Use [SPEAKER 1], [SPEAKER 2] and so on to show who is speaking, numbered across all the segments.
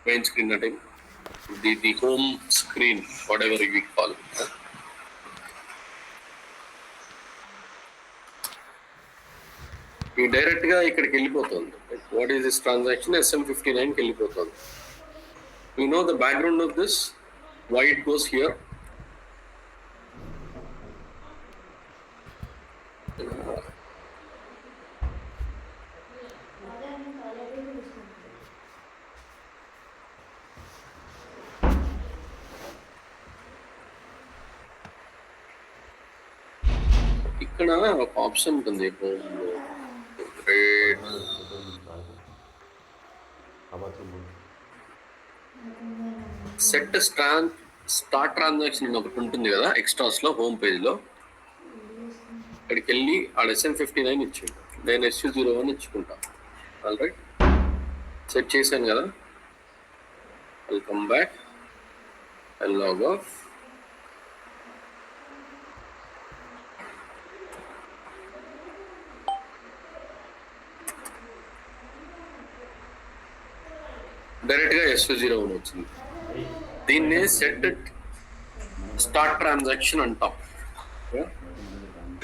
[SPEAKER 1] main screen at the home screen, whatever we call it. ఈ direct గా ఇక్కడికి వెళ్ళిపోతుంది. What is this transaction? SM59 కి వెళ్ళిపోతుంది. You know the background of this, why it goes here? ఇక్కడ ఒక option ఉంటుంది, సెట్ స్టార్ట్ ట్రాన్సాక్షన్ అని ఒకటి ఉంటుంది కదా ఎక్స్ట్రాస్ లో, హోమ్ పేజ్ లో. ఇక్కడికి వెళ్ళి ఆడ SM59 ఇచ్చిండు, నేను SU01 ఇచ్చుకుంటా. ఆల్ రైట్, సెట్ చేశాను కదా. Welcome back, log off. Direct గా SU01 వచ్చింది. దీన్ని సెట్ స్టార్ట్ ట్రాన్సాక్షన్ అంటాం.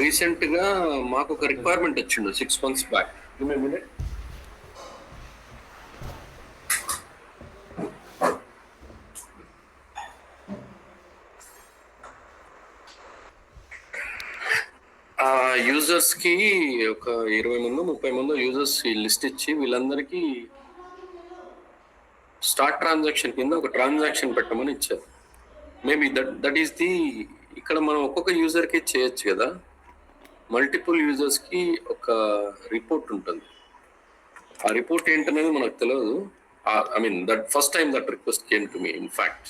[SPEAKER 1] రీసెంట్ గా మాకు ఒక రిక్వైర్మెంట్ వచ్చిండు 6 months బ్యాక్. యూజర్స్ కి ఒక 20 మందో 30 మందో యూజర్స్ లిస్ట్ ఇచ్చి వీళ్ళందరికీ స్టార్ట్ ట్రాన్సాక్షన్ కింద ఒక ట్రాన్సాక్షన్ పెట్టమని ఇచ్చారు. మేబీ దట్ ఈస్ ది, ఇక్కడ మనం ఒక్కొక్క యూజర్కి చేయొచ్చు కదా, మల్టిపుల్ యూజర్స్కి ఒక రిపోర్ట్ ఉంటుంది. ఆ రిపోర్ట్ ఏంటనేది మనకు తెలియదు. I mean that first time that request came to me, in fact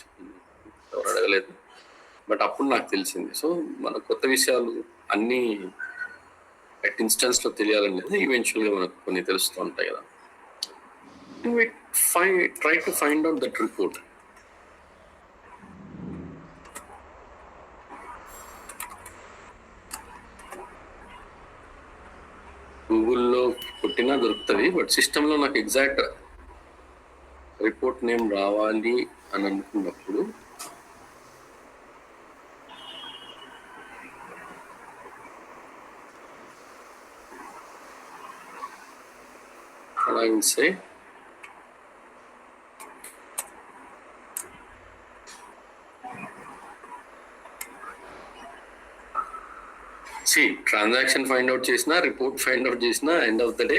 [SPEAKER 1] ఎవరు అడగలేదు, బట్ అప్పుడు నాకు తెలిసింది. సో మన కొత్త విషయాలు అన్నీ అట్ ఇన్స్టెన్స్లో తెలియాలనేది ఈవెన్చువల్గా మనకు కొన్ని తెలుస్తూ ఉంటాయి కదా. We try to find out that report. గూగుల్లో కొట్టినా దొరుకుతుంది, బట్ సిస్టంలో నాకు ఎగ్జాక్ట్ రిపోర్ట్ నేమ్ రావాలి అని అనుకున్నప్పుడు I will say transaction find out చేసినా, రిపోర్ట్ ఫైండ్ అవుట్ చేసినా, end of the day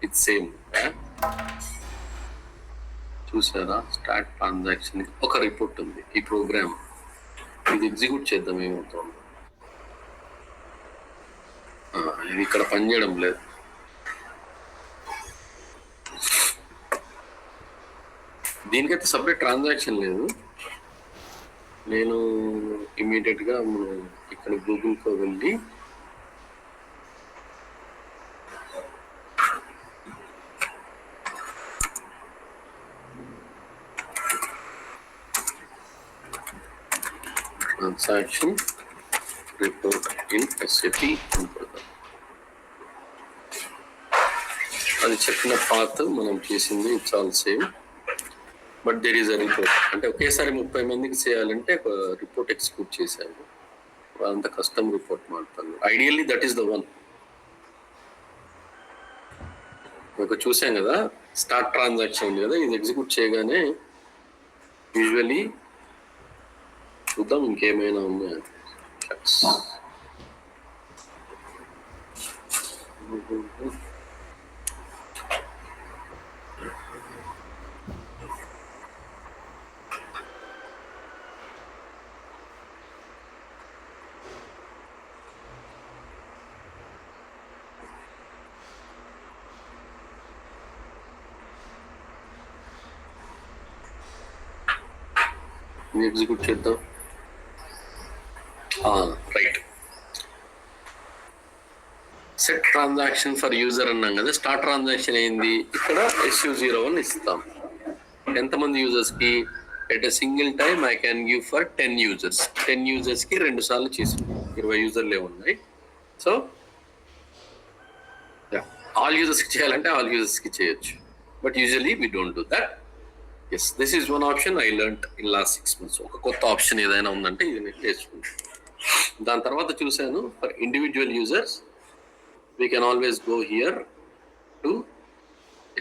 [SPEAKER 1] it's same. చూసారా, స్టార్ట్ ట్రాన్సాక్షన్ ఒక రిపోర్ట్ ఉంది. ఈ ప్రోగ్రామ్ ఇది ఎగ్జిక్యూట్ చేద్దాం, ఏమవుతుంది. ఇది ఇక్కడ పనిచేయడం లేదు. దీనికైతే సపరేట్ ట్రాన్సాక్షన్ లేదు. నేను ఇమీడియట్గా ఇక్కడ గూగుల్కి వెళ్ళి ట్రాన్సాక్షన్ రిపోర్ట్ ఇన్ SAP అనుకుంటాం. అది చెప్పిన పాత్ మనం చేసింది it's all same, but there is a report. అంటే ఒకేసారి 30 మందికి చేయాలంటే ఒక రిపోర్ట్ ఎగ్జిక్యూట్ చేశాను. అంత కస్టమ్ రిపోర్ట్ మాట్లాడతాను. Ideally that is the one. ఒక చూసాం కదా, స్టార్ట్ ట్రాన్సాక్షన్ ఉంది కదా, ఇది ఎగ్జిక్యూట్ చేయగానే యూజువల్లీ చూద్దాం ఇంకేమైనా ఉన్నాయా. ఎగ్జిక్యూట్ చేద్దాం. Right, set transaction for user అన్నాం కదా. స్టార్ట్ ట్రాన్సాక్షన్ అయింది, ఇక్కడ SU01 ఇస్తాం. ఎంతమంది యూజర్స్ కి? At a single time I can give for 10 users. 10 users కి 2 సార్లు చేసి 20 యూజర్లే ఉన్నాయి. సో ఆల్ యూజర్స్ కి చేయాలంటే ఆల్ యూజర్స్ కి చేయొచ్చు, but usually we don't do that. Yes, this is one option I learned in last 6 months. ఒక కొత్త ఆప్షన్ ఏదైనా ఉందంటే ఇది నేను నేర్చుకుంటాను. దాని తర్వాత చూశాను for individual users we can always go here to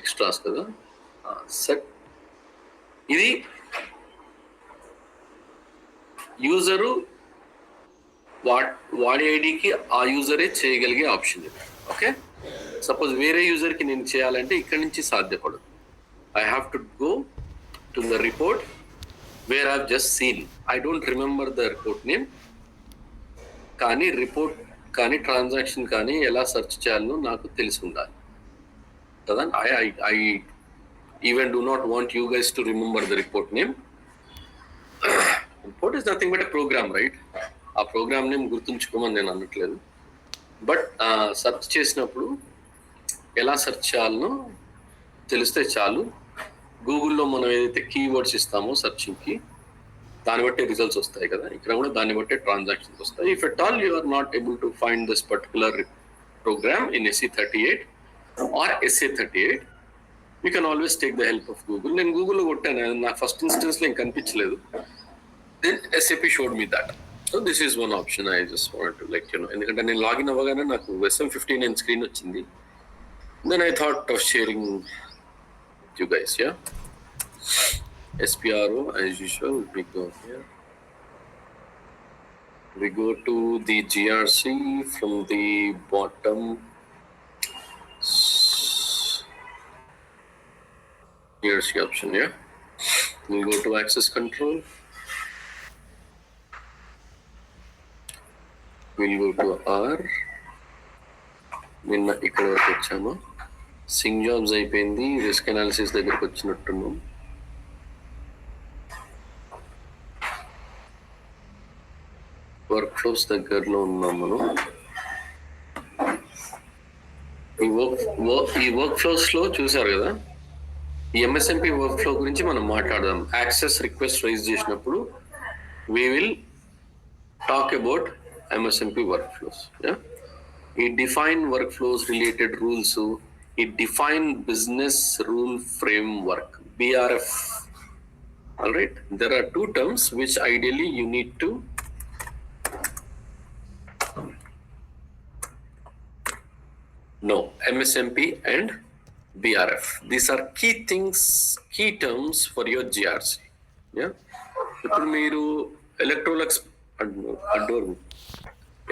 [SPEAKER 1] extras కదా, సెట్. ఇది యూజరు వాడి ఐడికి ఆ యూజరే చేయగలిగే ఆప్షన్ ఇది. ఓకే, సపోజ్ వేరే యూజర్కి నేను చేయాలంటే ఇక్కడి నుంచి సాధ్యపడదు. I have to go to the report where I've just seen. I don't remember the report name. కానీ రిపోర్ట్ కానీ ట్రాన్సాక్షన్ కానీ ఎలా సెర్చ్ చేయాలో నాకు తెలిసి ఉండాలి కదా. I even do not want you guys to remember the report name. Report is nothing but a program, right? ఆ ప్రోగ్రామ్ నేమ్ గుర్తుంచుకోమని నేను అనట్లేదు. బట్ సెర్చ్ చేసినప్పుడు ఎలా సెర్చ్ చేయాలనో తెలిస్తే చాలు. గూగుల్లో మనం ఏదైతే కీవర్డ్స్ ఇస్తామో సెర్చింగ్కి దాన్ని బట్టే రిజల్ట్స్ వస్తాయి కదా, ఇక్కడ కూడా దాన్ని బట్టే ట్రాన్సాక్షన్స్ వస్తాయి. If at all you are not able to find this particular program in SE38 or SA38, you can always take the help of Google. నేను గూగుల్లో కొట్టాను, నా ఫస్ట్ ఇన్స్టెన్స్లో ఏం కనిపించలేదు. Then SAP showed me that. So this is one option I just want to like you know. ఎందుకంటే నేను login అవ్వగానే నాకు SM59 స్క్రీన్ వచ్చింది. Then I thought of sharing you guys. Yeah, SPRO as usual. We go here, we go to the GRC from the bottom. GRC option. Yeah, we go to access control, we'll go to R. నిన్న ఇక్కడ వరకు వచ్చాము. Singh jobs అయిపోయింది, risk analysis దగ్గరకు వచ్చినట్టున్నాం. Work flows దగ్గరలో ఉన్నాం మనం. ఈ వర్క్ ఫ్లోస్ లో చూసారు కదా, ఈ MSMP వర్క్ ఫ్లో గురించి మనం మాట్లాడదాం. యాక్సెస్ రిక్వెస్ట్ రైజ్ చేసినప్పుడు we will talk about MSMP workflows. Yeah, we define workflows related rules. It define business rule framework, BRF. All right, there are two terms which ideally you need to know: MSMP and BRF. These are key things, key terms for your GRC. Yeah, ఇప్పుడు మీరు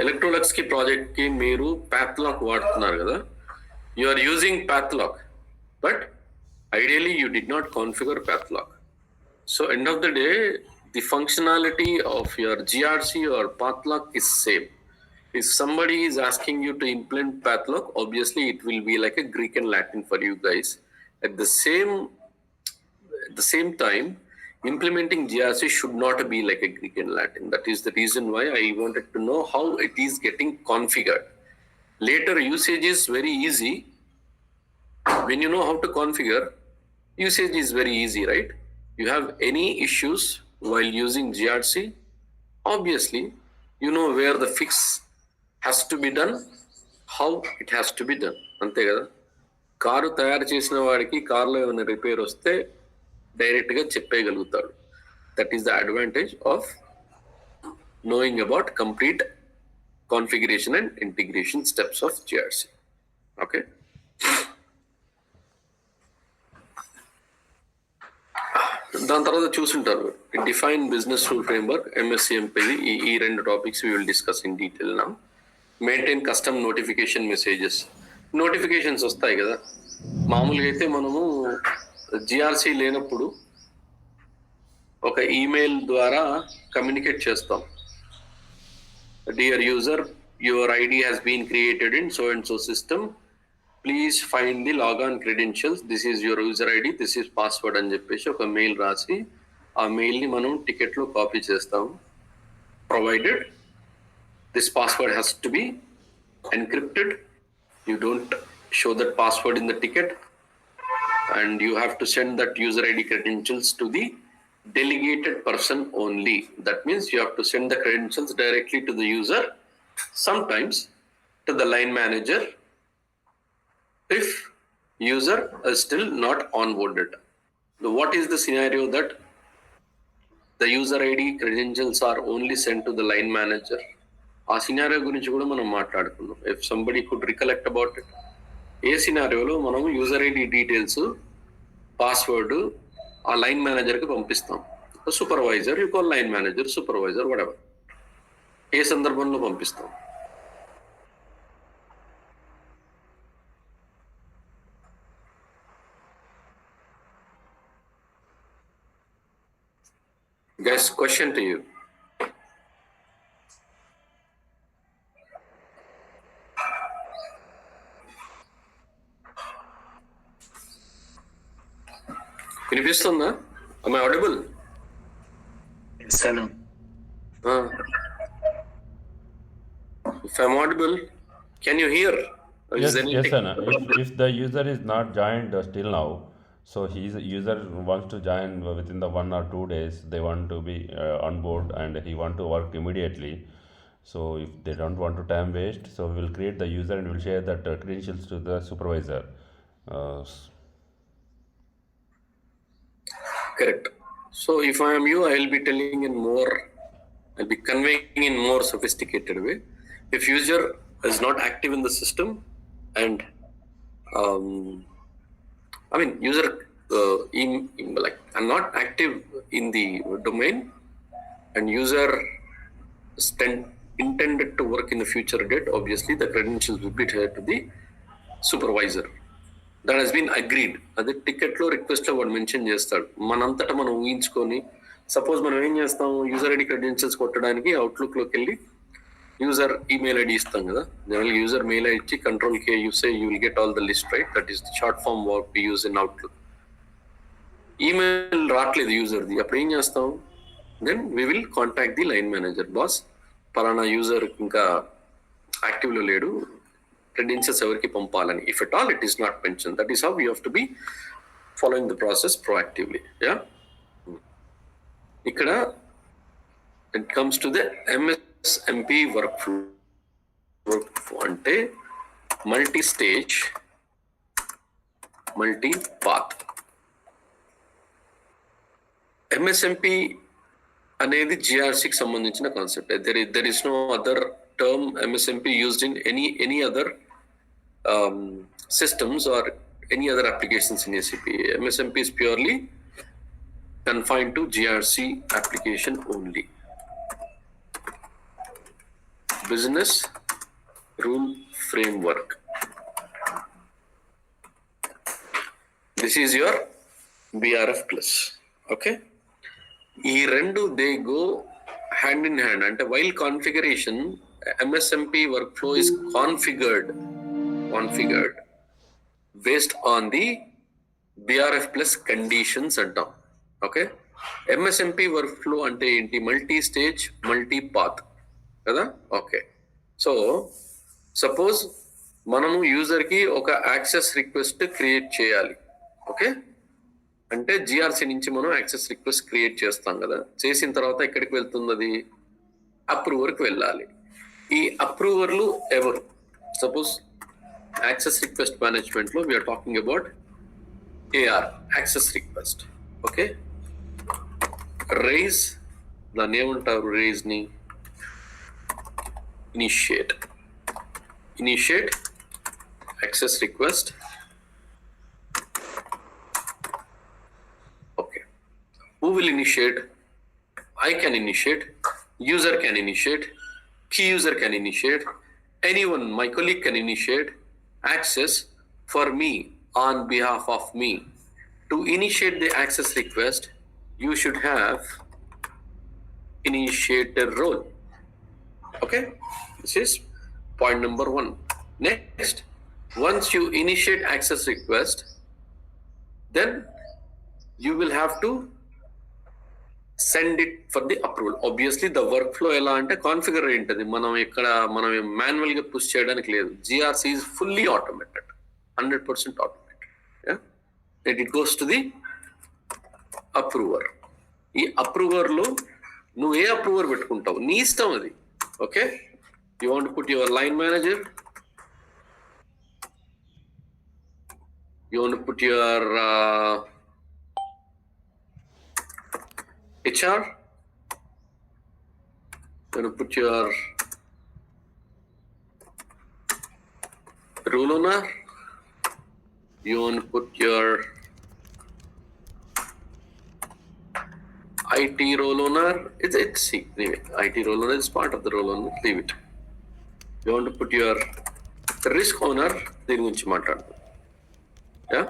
[SPEAKER 1] ఎలక్ట్రోలక్స్ కి project కి మీరు ప్యాథ్లాక్ వాడుతున్నారు కదా. You are using Pathlock, but ideally you did not configure Pathlock. So end of the day, the functionality of your GRC or Pathlock is same. If somebody is asking you to implement Pathlock, obviously it will be like a Greek and Latin for you guys. At the same time, implementing GRC should not be like a Greek and Latin. That is the reason why I wanted to know how it is getting configured. Later usage is very easy. When you know how to configure, usage is very easy, right? You have any issues while using GRC, obviously you know where the fix has to be done, how it has to be done. అంతే కదా. Car తయారు చేసిన వాడికి కార్లో ఏమైనా repair వస్తే డైరెక్ట్గా చెప్పేయగలుగుతాడు. That is the advantage of knowing about complete configuration and integration steps of GRC. Okay. దాని తర్వాత చూసుంటారు define business rule framework, MSCMP. ఈ రెండు topics we will discuss in detail now. Maintain custom notification messages. Notifications వస్తాయి కదా, మామూలుగా అయితే మనము GRC లేనప్పుడు ఒక ఈమెయిల్ ద్వారా కమ్యూనికేట్ చేస్తాం. Dear user, your ID has been created in so and so system. Please find the logon credentials. This is your user ID, this is password అని చెప్పేసి ఒక మెయిల్ రాసి ఆ మెయిల్ని మనం టికెట్లో కాపీ చేస్తాం. Provided this password has to be encrypted. You don't show that password in the ticket, and you have to send that user ID credentials to the delegated person only. That means you have to send the credentials directly to the user, sometimes to the line manager if user is still not onboarded. what is the scenario that the user ID credentials are only sent to the line manager? ఆ scenario గురించి కూడా మనం మాట్లాడుకున్నాం. If somebody could recollect about it, ఏ సినారియోలో మనం user ID details, password ఆ line మేనేజర్కి పంపిస్తాం. Supervisor, you call line manager, supervisor, whatever, ఏ సందర్భంలో పంపిస్తాం? Guys, question to you. వినిపిస్తుందా? Am I audible?
[SPEAKER 2] Yes, hello.
[SPEAKER 1] If I'm audible, can you hear?
[SPEAKER 3] Yes, Anna. If the user is not joined still now, so user wants to join within the 1 or 2 days, they want to be on board and he want to work immediately. So if they don't want to time waste, so we will create the user and we will share that credentials to the supervisor.
[SPEAKER 1] Correct. So if I am you, I will be telling in more, I'll be conveying in more sophisticated way. If user is not active in the system and user like are not active in the domain and user intended to work in the future date, obviously the credentials will be shared to the supervisor. That has been agreed. అదే టికెట్లో రిక్వెస్ట్లో వాడు mention చేస్తాడు. మనంతటా మనం ఊహించుకొని, suppose మనం ఏం చేస్తాం, user ID credentials కొట్టడానికి అవుట్లుక్లోకి వెళ్ళి యూజర్ ఈమెయిల్ ఐడి ఇస్తాం కదా. జనరల్ యూజర్ మెయిల్ ఐడి ఇచ్చి control K use you will get all the list, right? That is the short form work we use in Outlook. Email రావట్లేదు యూజర్ది, అప్పుడు ఏం చేస్తాం? Then we will contact the line manager. Boss, పలానా user ఇంకా యాక్టివ్లో లేడు, credentials ఎవరికి పంపాలని. If at all it is not mentioned, that is how we have to be following the process proactively. Yeah. ఇక్కడ it comes to the MSMP workflow అంటే multi stage, multi path. MSMP అనేది GRCకి సంబంధించిన concept. there is no other term MSMP used in any other systems or any other applications in SAP. MSMP is purely confined to GRC application only. Business Rule Framework. This is your BRF plus. Okay. ఈ రెండు they go hand in hand. అంటే while configuration, MSMP workflow is configured based on the BRF plus conditions అంటాం. Okay. MSMP workflow అంటే ఏంటి? Multi stage, multi path కదా. Okay. So suppose మనము యూజర్కి ఒక access request create చేయాలి. ఓకే. అంటే GRC నుంచి మనం యాక్సెస్ రిక్వెస్ట్ క్రియేట్ చేస్తాం కదా. చేసిన తర్వాత ఎక్కడికి వెళ్తుంది? అది అప్రూవర్కి వెళ్ళాలి. ఈ అప్రూవర్లు ఎవరు? సపోజ్ యాక్సెస్ రిక్వెస్ట్ మేనేజ్మెంట్లో we're talking about AR, access request. Okay. Raise, దాన్ని ఏమంటారు? రైజ్ని initiate access request. Who will initiate? I can initiate, user can initiate, key user can initiate, anyone, my colleague can initiate access for me on behalf of me. To initiate the access request, you should have initiator role. Okay, this is point number 1. Next, once you initiate access request, then you will have to send it for the approval. Obviously the workflow ఎలా అంటే configure ఉంటుంది. మనం manual గా push చేయడానికి లేదు. GRC is fully automated, 100% automated. Yeah, and it goes to the approver. ఈ approver లో నువ్వు ఏ అప్రూవర్ పెట్టుకుంటావు నీ ఇష్టం అది. Okay. You want put your line manager, you want put your HR, you're going to put your role owner, you want to put your IT role owner. It's see, anyway, IT role owner is part of the role owner, leave it. You want to put your risk owner, దీని గురించి మాట్లాడదాం. Yeah,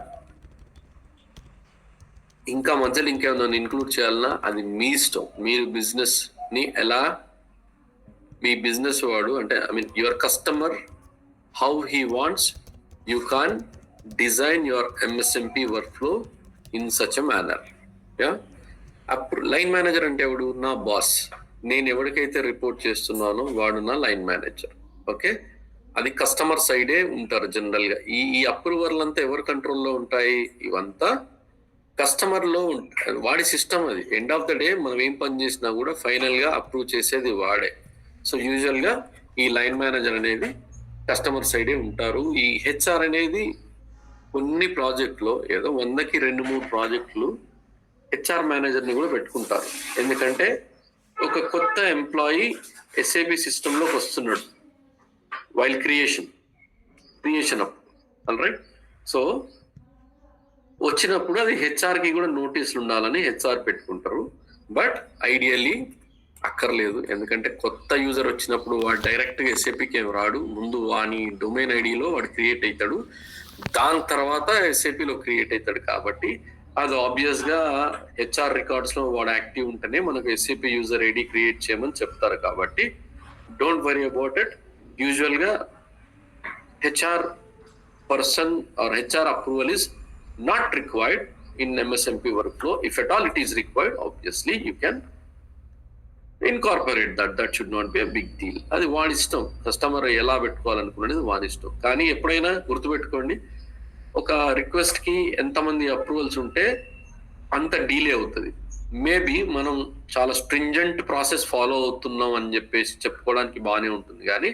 [SPEAKER 1] ఇంకా మధ్యలో ఇంకేమన్నా include చేయాలన్నా అది మీ ఇష్టం. మీరు బిజినెస్ ని ఎలా, మీ బిజినెస్ వాడు అంటే I mean your customer how he wants, you can design your MSMP work flow in such a manner. Yeah, అప్పుడు లైన్ మేనేజర్ అంటే ఎవడు? నా బాస్. నేను ఎవరికైతే రిపోర్ట్ చేస్తున్నానో వాడు నా లైన్ మేనేజర్. ఓకే, అది కస్టమర్ సైడే ఉంటారు జనరల్ గా. ఈ అప్రూవర్లు అంతా ఎవరి కంట్రోల్లో ఉంటాయి? ఇవంతా కస్టమర్ లో ఉంటాయి. వాడి సిస్టమ్ అది. ఎండ్ ఆఫ్ ద డే మనం ఏం పని చేసినా కూడా ఫైనల్ గా అప్రూవ్ చేసేది వాడే. సో యూజువల్ గా ఈ లైన్ మేనేజర్ అనేది కస్టమర్ సైడే ఉంటారు. ఈ HR అనేది కొన్ని ప్రాజెక్టులో ఏదో 100కి 2-3 ప్రాజెక్టులు HR మేనేజర్ని కూడా పెట్టుకుంటారు. ఎందుకంటే ఒక కొత్త ఎంప్లాయీ SAP సిస్టంలోకి వస్తున్నాడు while creation up, all right. So వచ్చినప్పుడు అది HR కి కూడా నోటీసులు ఉండాలని HR పెట్టుకుంటారు. బట్ ఐడియల్లీ అక్కర్లేదు. ఎందుకంటే కొత్త యూజర్ వచ్చినప్పుడు వాడు డైరెక్ట్గా SAPకి ఏం రాడు. ముందు వాని డొమైన్ ఐడిలో వాడు క్రియేట్ అవుతాడు, దాని తర్వాత SAPలో క్రియేట్ అవుతాడు. కాబట్టి అది ఆబ్వియస్ గా HR రికార్డ్స్ లో వాడు యాక్టివ్ ఉంటేనే మనకు SAP యూజర్ ఐడి క్రియేట్ చేయమని చెప్తారు. కాబట్టి don't worry about it. Usual గా HR person or HR approval is not required in MSMP work flow. If at all it is required, obviously you can incorporate that should not be a big deal. అది వాడి ఇష్టం. Customer ఎలా పెట్టుకోవాలనుకునేది వాడి ఇష్టం. కానీ ఎప్పుడైనా గుర్తుపెట్టుకోండి, ఒక రిక్వెస్ట్ కి ఎంతమంది అప్రూవల్స్ ఉంటే అంత డీలే అవుతుంది. మేబీ మనం చాలా స్ట్రింజెంట్ ప్రాసెస్ ఫాలో అవుతున్నాం అని చెప్పేసి చెప్పుకోవడానికి బాగానే ఉంటుంది. కానీ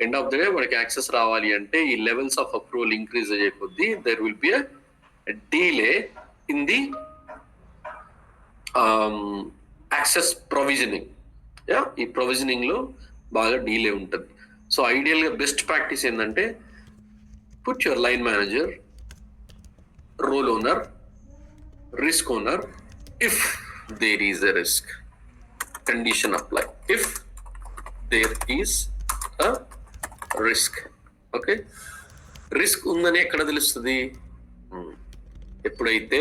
[SPEAKER 1] ఎండ్ ఆఫ్ ద డే వాడికి యాక్సెస్ రావాలి అంటే ఈ లెవెల్స్ ఆఫ్ అప్రూవల్ ఇంక్రీజ్ అయ్యే కొద్దీ there will be a delay in the access provisioning. Yeah, ఈ ప్రొవిజనింగ్ లో బాగా డీలే ఉంటుంది. సో ఐడియల్ గా బెస్ట్ ప్రాక్టీస్ ఏంటంటే put your line manager, role owner, risk owner, if there is a risk. Condition apply. If there is a risk. Okay? Risk ఉందని ఎక్కడ తెలుస్తుంది? ఎప్పుడైతే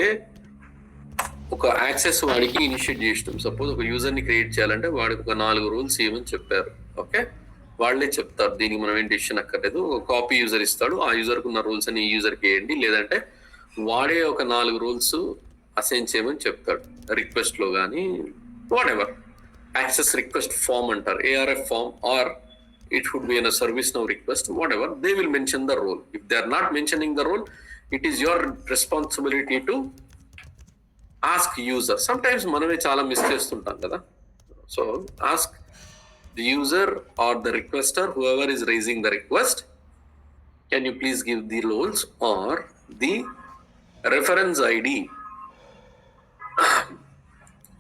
[SPEAKER 1] ఒక యాక్సెస్ వాడికి ఇనిషియేట్ చేస్తాం. సపోజ్ ఒక యూజర్ ని క్రియేట్ చేయాలంటే వాడికి ఒక 4 రూల్స్ ఇవ్వమని చెప్పారు. ఓకే, వాళ్ళే చెప్తారు, దీనికి మనం ఏం డిసిషన్ అక్కర్లేదు. ఒక కాపీ యూజర్ ఇస్తాడు, ఆ యూజర్ కు ఉన్న రూల్స్ అని ఈ యూజర్కి వేయండి, లేదంటే వాడే ఒక 4 రూల్స్ అసైన్ చేయమని చెప్తాడు. రిక్వెస్ట్ లో కానీ whatever access request form అంటారు, ARF form, or it should be in a service now request, whatever they will mention the role. If they are not mentioning the role, it is your responsibility to ask user. Sometimes మనమే చాలా miss చేస్తుంటాం కదా. So ask the user or the requester, whoever is raising the request, can you please give the roles or the reference ID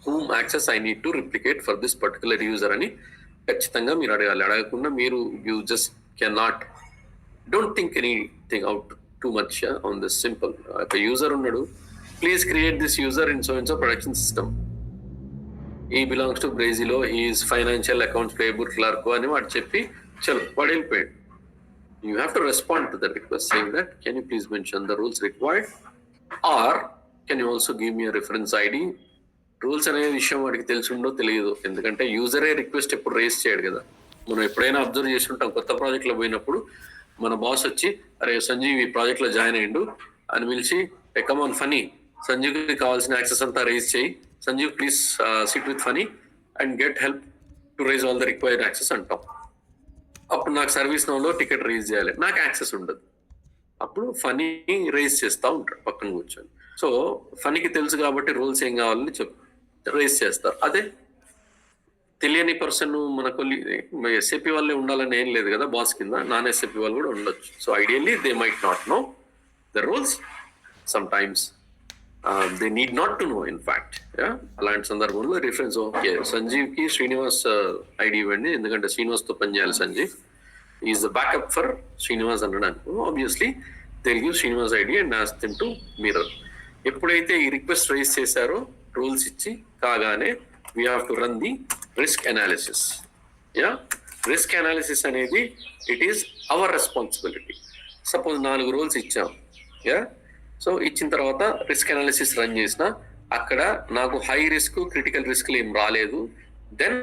[SPEAKER 1] whom access I need to replicate for this particular user అని ఖచ్చితంగా మీరు అడగాలి. అడగకుండా మీరు you just cannot, don't think anything out too much on this. Simple. ఒక user ఉన్నాడు, please create this user in so and so production system, he belongs to Brazil, he is financial accounts payable clerk అని వాడు చెప్పి చలో వాడు వెళ్ళిపోయాడు. You have to respond to the request saying that, can you please mention the rules required, or can you also give me a reference ID. Rules అనే విషయం వాడికి తెలిసిండో తెలియదు, ఎందుకంటే యూజరే రిక్వెస్ట్ ఎప్పుడు రేస్ చేయడు కదా. మనం ఎప్పుడైనా అబ్జర్వ్ చేసి ఉంటాం, కొత్త ప్రాజెక్ట్లో పోయినప్పుడు మన బాస్ వచ్చి అరే సంజీవ్ ఈ ప్రాజెక్ట్లో జాయిన్ అయ్యిండు అని పిలిచి, కమ్ ఆన్ ఫనీ, సంజీవ్కి కావాల్సిన యాక్సెస్ అంతా రేస్ చేయి, Sanjeev please sit with Phani and get help to raise all the required access అంటాం. అప్పుడు నాకు సర్వీస్ నౌలో టికెట్ రేజ్ చేయాలి, నాకు యాక్సెస్ ఉండదు. అప్పుడు ఫనీ రేజ్ చేస్తూ ఉంటాడు పక్కన కూర్చొని. సో ఫనీకి తెలుసు కాబట్టి రూల్స్ ఏం కావాలని రేజ్ చేస్తారు. అదే తెలియని పర్సన్ మనకు SAP వాళ్ళే ఉండాలని ఏం లేదు కదా, బాస్ కింద నాన్ SAP వాళ్ళు కూడా ఉండొచ్చు. So ideally they might not know the rules. Sometimes they need not to know in fact. అలాంటి సందర్భంలో రిఫరెన్స్ ఓకే సంజీవ్కి శ్రీనివాస్ ఐడి ఇవ్వండి, ఎందుకంటే శ్రీనివాస్తో పనిచేయాలి Sanjeev, is the backup for Srinivas అనడానికి obviously Telugu Srinivas ID and ask them to mirror. ఎప్పుడైతే ఈ రిక్వెస్ట్ రైజ్ చేశారో రూల్స్ ఇచ్చి కాగానే we have to run the risk analysis. Risk analysis అనేది it is our responsibility. Suppose 4 rules ఇచ్చాం, సో ఇచ్చిన తర్వాత రిస్క్ అనాలిసిస్ రన్ చేసిన అక్కడ నాకు హై రిస్క్ క్రిటికల్ రిస్క్ ఏం రాలేదు, then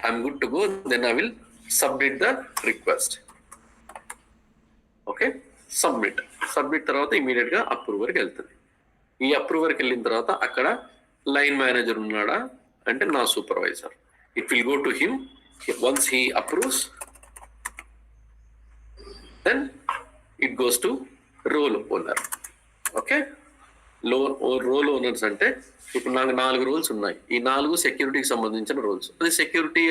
[SPEAKER 1] I'm good to go, then I will submit the request. Okay, submit తర్వాత ఇమీడియట్ గా అప్రూవర్కి వెళ్తుంది. ఈ అప్రూవర్కి వెళ్ళిన తర్వాత అక్కడ లైన్ మేనేజర్ ఉన్నాడా అంటే నా supervisor, it will go to him. Once he approves then it goes to role owner. Okay, role owners అంటే ఇప్పుడు నాకు 4 రోల్స్ ఉన్నాయి, ఈ 4 సెక్యూరిటీకి సంబంధించిన రోల్స్. అది సెక్యూరిటీ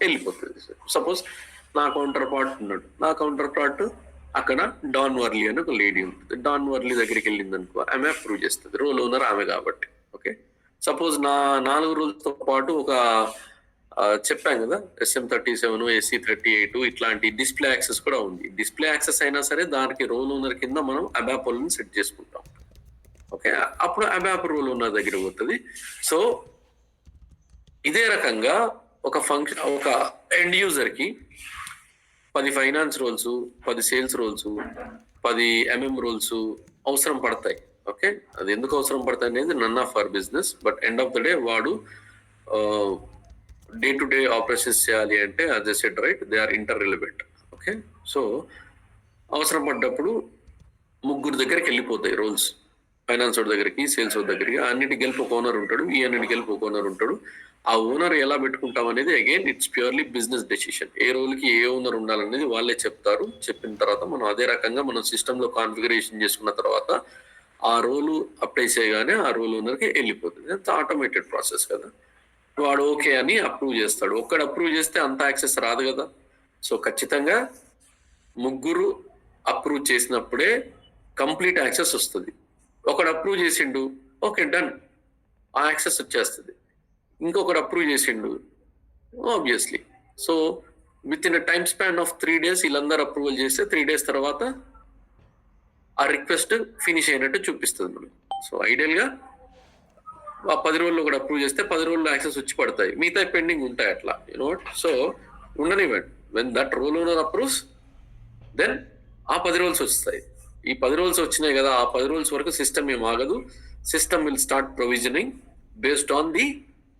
[SPEAKER 1] వెళ్ళిపోతుంది. సపోజ్ నా కౌంటర్ పార్ట్ ఉన్నాడు, నా కౌంటర్ పార్ట్ అక్కడ డాన్ వర్లీ అని ఒక లేడీ ఉంటుంది, డాన్ వర్లీ దగ్గరికి వెళ్ళింది అనుకో ఆమె అప్రూవ్ చేస్తుంది, రోల్ ఓనర్ ఆమె కాబట్టి. ఓకే, సపోజ్ నా 4 రూల్స్తో పాటు ఒక చెప్పాం కదా SM37 SC38 ఇట్లాంటి డిస్ప్లే యాక్సెస్ కూడా ఉంది. డిస్ప్లే యాక్సెస్ అయినా సరే దానికి రోల్ ఓనర్ కింద మనం అబాపోల్ని సెట్ చేసుకుంటాం. ఓకే, అప్పుడు అబాప్ రోల్ ఓనర్ దగ్గర పోతుంది. సో ఇదే రకంగా ఒక ఫంక్షన్, ఒక ఎండ్ యూజర్ కి 10 finance roles, 10 sales roles, 10 MM roles అవసరం పడతాయి. ఓకే, అది ఎందుకు అవసరం పడతాయి అనేది none of our business. But end of the day వాడు డే టు డే ఆపరేషన్స్ చేయాలి అంటే as I said right, they are inter relevant. Okay, so అవసరం పడ్డప్పుడు 3 దగ్గరికి వెళ్ళిపోతాయి రోల్స్, ఫైనాన్స్ వాడి దగ్గరికి, సేల్స్ వాడి దగ్గరికి. అన్నిటికి గెలుపు ఒక ఓనర్ ఉంటాడు, ఈ అన్నిటికి గెలుపు ఒక ఓనర్ ఉంటాడు. ఆ ఓనర్ ఎలా పెట్టుకుంటాం అనేది again it's purely business decision. ఏ రోల్కి ఏ ఓనర్ ఉండాలనేది వాళ్ళే చెప్తారు. చెప్పిన తర్వాత మనం అదే రకంగా మనం సిస్టంలో కాన్ఫిగరేషన్ చేసుకున్న తర్వాత ఆ రోలు అప్లై చేయగానే ఆ రోల్ ఓనర్కి వెళ్ళిపోతుంది. అంత ఆటోమేటెడ్ ప్రాసెస్ కదా. వాడు ఓకే అని అప్రూవ్ చేస్తాడు. ఒక్కడు అప్రూవ్ చేస్తే అంత యాక్సెస్ రాదు కదా. సో ఖచ్చితంగా 3 అప్రూవ్ చేసినప్పుడే కంప్లీట్ యాక్సెస్ వస్తుంది. ఒకడు అప్రూవ్ చేసిండు, ఓకే డన్, ఆ యాక్సెస్ వచ్చేస్తుంది. ఇంకొకరు అప్రూవ్ చేసిండు, obviously. So with in time span of 3 days వీళ్ళందరూ అప్రూవల్ చేస్తే 3 days తర్వాత ఆ రిక్వెస్ట్ ఫినిష్ అయినట్టు చూపిస్తుంది మనకి. సో ఐడియల్ గా ఆ 10 రోజుల్లో కూడా అప్రూవ్ చేస్తే 10 రోజుల్లో యాక్సెస్ వచ్చి పడతాయి, మిగతా పెండింగ్ ఉంటాయి అట్లా. యూనో, సో ఉండనివ్వండి. When that role owner approves then ఆ 10 రోజులు వస్తాయి. ఈ 10 రోజులు వచ్చినాయి కదా, ఆ 10 రోజుల వరకు సిస్టమ్ ఏం ఆగదు. System will start provisioning based on the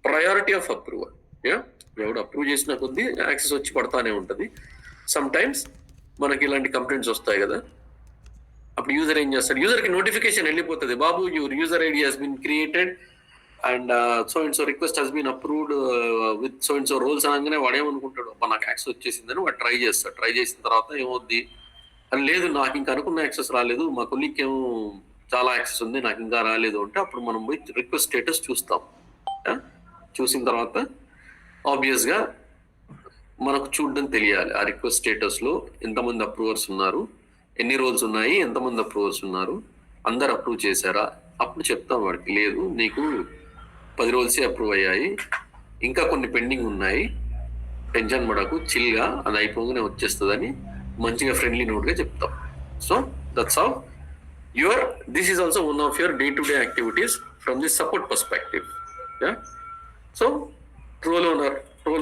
[SPEAKER 1] priority of approval. ఎవడు అప్రూవ్ చేసిన కొద్దీ యాక్సెస్ వచ్చి పడతానే ఉంటుంది. సమ్ టైమ్స్ మనకి ఇలాంటి కంప్లైంట్స్ వస్తాయి కదా, అప్పుడు యూజర్ ఏం చేస్తాడు, యూజర్కి నోటిఫికేషన్ వెళ్ళిపోతుంది, బాబు your user ID has been created and so and so request has been approved with so and so roles అనగానే వాడేమనుకుంటాడు, నాకు యాక్సెస్ వచ్చేసిందని వాడు ట్రై చేస్తాడు. ట్రై చేసిన తర్వాత ఏమవుద్ది అని, లేదు నాకు ఇంకా అనుకున్న యాక్సెస్ రాలేదు, మా కొలీగ్కి ఏమో చాలా యాక్సెస్ ఉంది, నాకు ఇంకా రాలేదు అంటే అప్పుడు మనం పోయి రిక్వెస్ట్ స్టేటస్ చూస్తాం. చూసిన తర్వాత ఆబ్వియస్ గా మనకు చూడడం తెలియాలి, ఆ రిక్వెస్ట్ స్టేటస్ లో ఎంతమంది అప్రూవర్స్ ఉన్నారు, ఎన్ని రోల్స్ ఉన్నాయి, ఎంతమంది అప్రూవర్స్ ఉన్నారు, అందరు అప్రూవ్ చేశారా. అప్పుడు చెప్తాం వాడికి, లేదు నీకు 10 రోల్సే అప్రూవ్ అయ్యాయి, ఇంకా కొన్ని పెండింగ్ ఉన్నాయి, టెన్షన్ పడకు, చిల్గా అది అయిపోగానే వచ్చేస్తుందని మంచిగా ఫ్రెండ్లీ నోట్ గా చెప్తాం. So that's how this is also one of your day to day activities from the support perspective. So role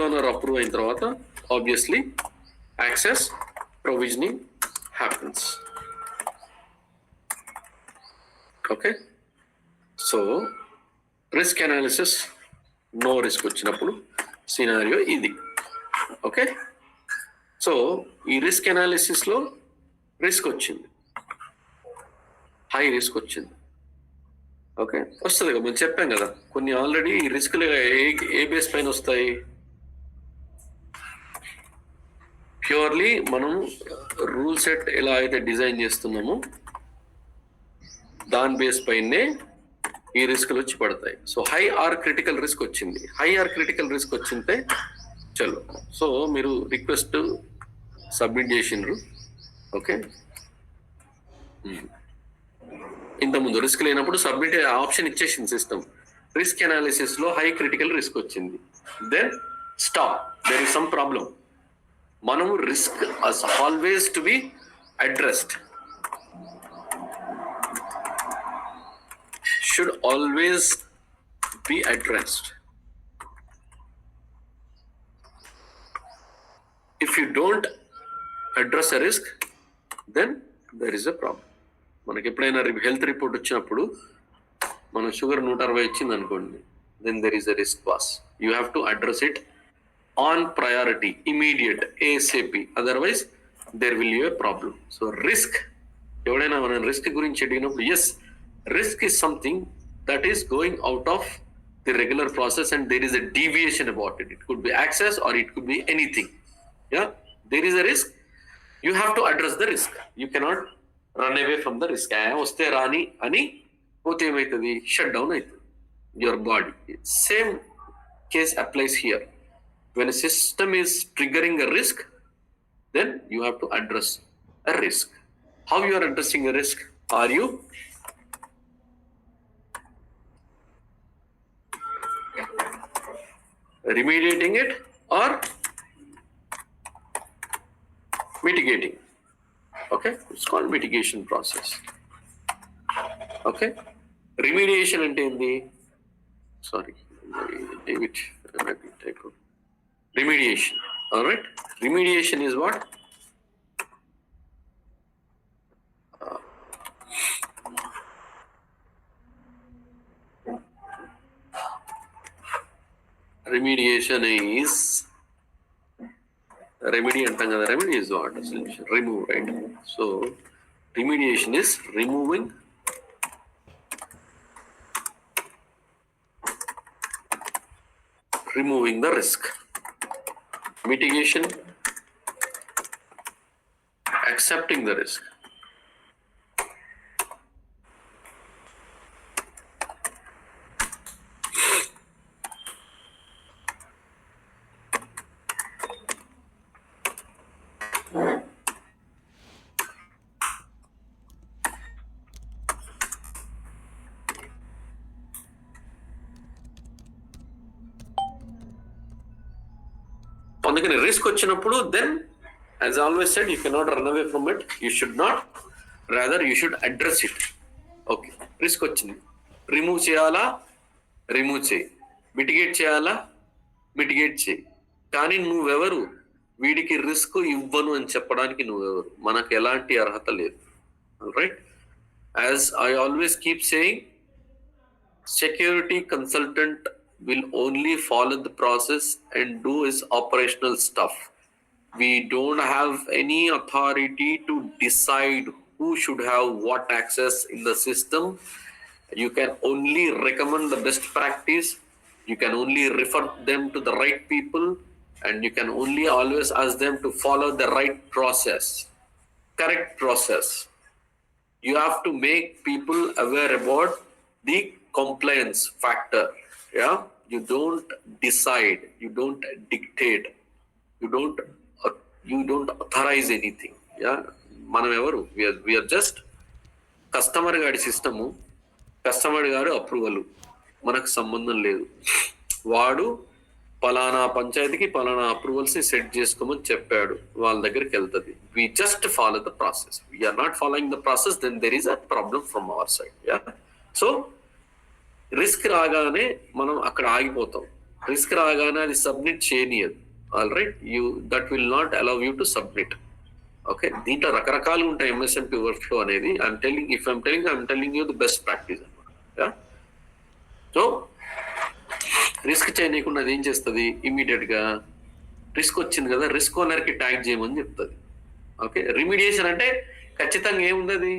[SPEAKER 1] owner approve అయిన తర్వాత ఆబ్వియస్లీ access provisioning happens. Okay, so risk analysis, no risk వచ్చినప్పుడు scenario ఇది. Okay, so ఈ risk analysis లో risk వచ్చింది, high risk వచ్చింది. Okay, వస్తుంది కదా, మేము చెప్పాం కదా కొన్ని ఆల్రెడీ రిస్క్లు ఏ బేస్ పైన వస్తాయి, ప్యూర్లీ మనం రూల్ సెట్ ఎలా అయితే డిజైన్ చేస్తున్నామో దాని బేస్ పైనే ఈ రిస్క్లు వచ్చి పడతాయి. So high or critical risk వచ్చింది, హై ఆర్ క్రిటికల్ రిస్క్ వచ్చింటే చలో, సో మీరు రిక్వెస్ట్ సబ్మిట్ చేసిండ్రు. ఓకే, ఇంతకుముందు రిస్క్ లేనప్పుడు సబ్మిట్ ఆప్షన్ ఇచ్చేసింది సిస్టమ్. రిస్క్ అనాలిసిస్ లో హై క్రిటికల్ రిస్క్ వచ్చింది, then stop, there is some problem. మనము risk always to be addressed, should always be addressed. If you don't address a risk, then there is a problem. మనకి ఎప్పుడైనా health report వచ్చినప్పుడు మన sugar 160 ఇచ్చింది అనుకోండి, then there is a risk pass. You have to address it on priority, immediate, ASAP. Otherwise, there will be a problem. So risk, ఎవడైనా మనం risk గురించి అడిగినప్పుడు, yes, risk is something that is going out of the regular process and there is a deviation about it. It could be access or it could be anything. Yeah, there is a risk. You have to address the risk. You cannot run away from the risk. వస్తే రాని అని పోతే ఏమవుతుంది, shut down అవుతుంది your body. Same case applies here. When a system is triggering a risk, then you have to address a risk. How you are addressing a risk? Are you remediating it or mitigating? Okay, it's called mitigation process. Okay, remediation ante endi, sorry, David, take out remediation. All right, remediation is what? Remediation is remedy antam kada. Remedy is what? Remove, right? So remediation is removing the risk. Mitigation, accepting the risk. అందుకని risk వచ్చినప్పుడు, then as always said, you cannot run away from it, you should not, rather you should address it. Okay, risk వచ్చింది, remove చేయాలా, remove చేయి. Mitigate చేయాలా, mitigate చేయి. కానీ నువ్వెవరు వీడికి రిస్క్ ఇవ్వను అని చెప్పడానికి? నువ్వెవరు? మనకు ఎలాంటి అర్హత లేదు. Right, as I always keep saying, security consultant will only follow the process and do his operational stuff. We don't have any authority to decide who should have what access in the system. You can only recommend the best practice. You can only refer them to the right people, and you can only always ask them to follow the right process, correct process. You have to make people aware about the compliance factor. Yeah, you don't decide, you don't dictate, you don't authorize anything. Yeah, మనం ఎవరు? we are just customer గాడి system, customer గారి approval, మనకు సంబంధం లేదు. వాడు పలానా పంచాయతీకి పలానా అప్రూవల్స్ ని సెట్ చేసుకోమని చెప్పాడు, వాళ్ళ దగ్గరికి వెళ్తుంది. we just follow the process. We are not following the process, then there is a problem from our side. Yeah, so risk రాగానే మనం అక్కడ ఆగిపోతాం. రిస్క్ రాగానే అది సబ్మిట్ చేయనియదు. All right, you that will not allow you to submit. Okay, దీంట్లో రకరకాలు ఉంటాయి ఎంఎస్ఎంపీ వర్క్ ఫ్లో అనేది. I'm telling you the best practice అనమాట. సో రిస్క్ చేయనీయకుండా అది ఏం చేస్తుంది, ఇమ్మీడియట్ గా రిస్క్ వచ్చింది కదా, రిస్క్ ఓనర్కి ట్యాగ్ చేయమని చెప్తుంది. ఓకే, రిమిడియేషన్ అంటే ఖచ్చితంగా ఏముంది, అది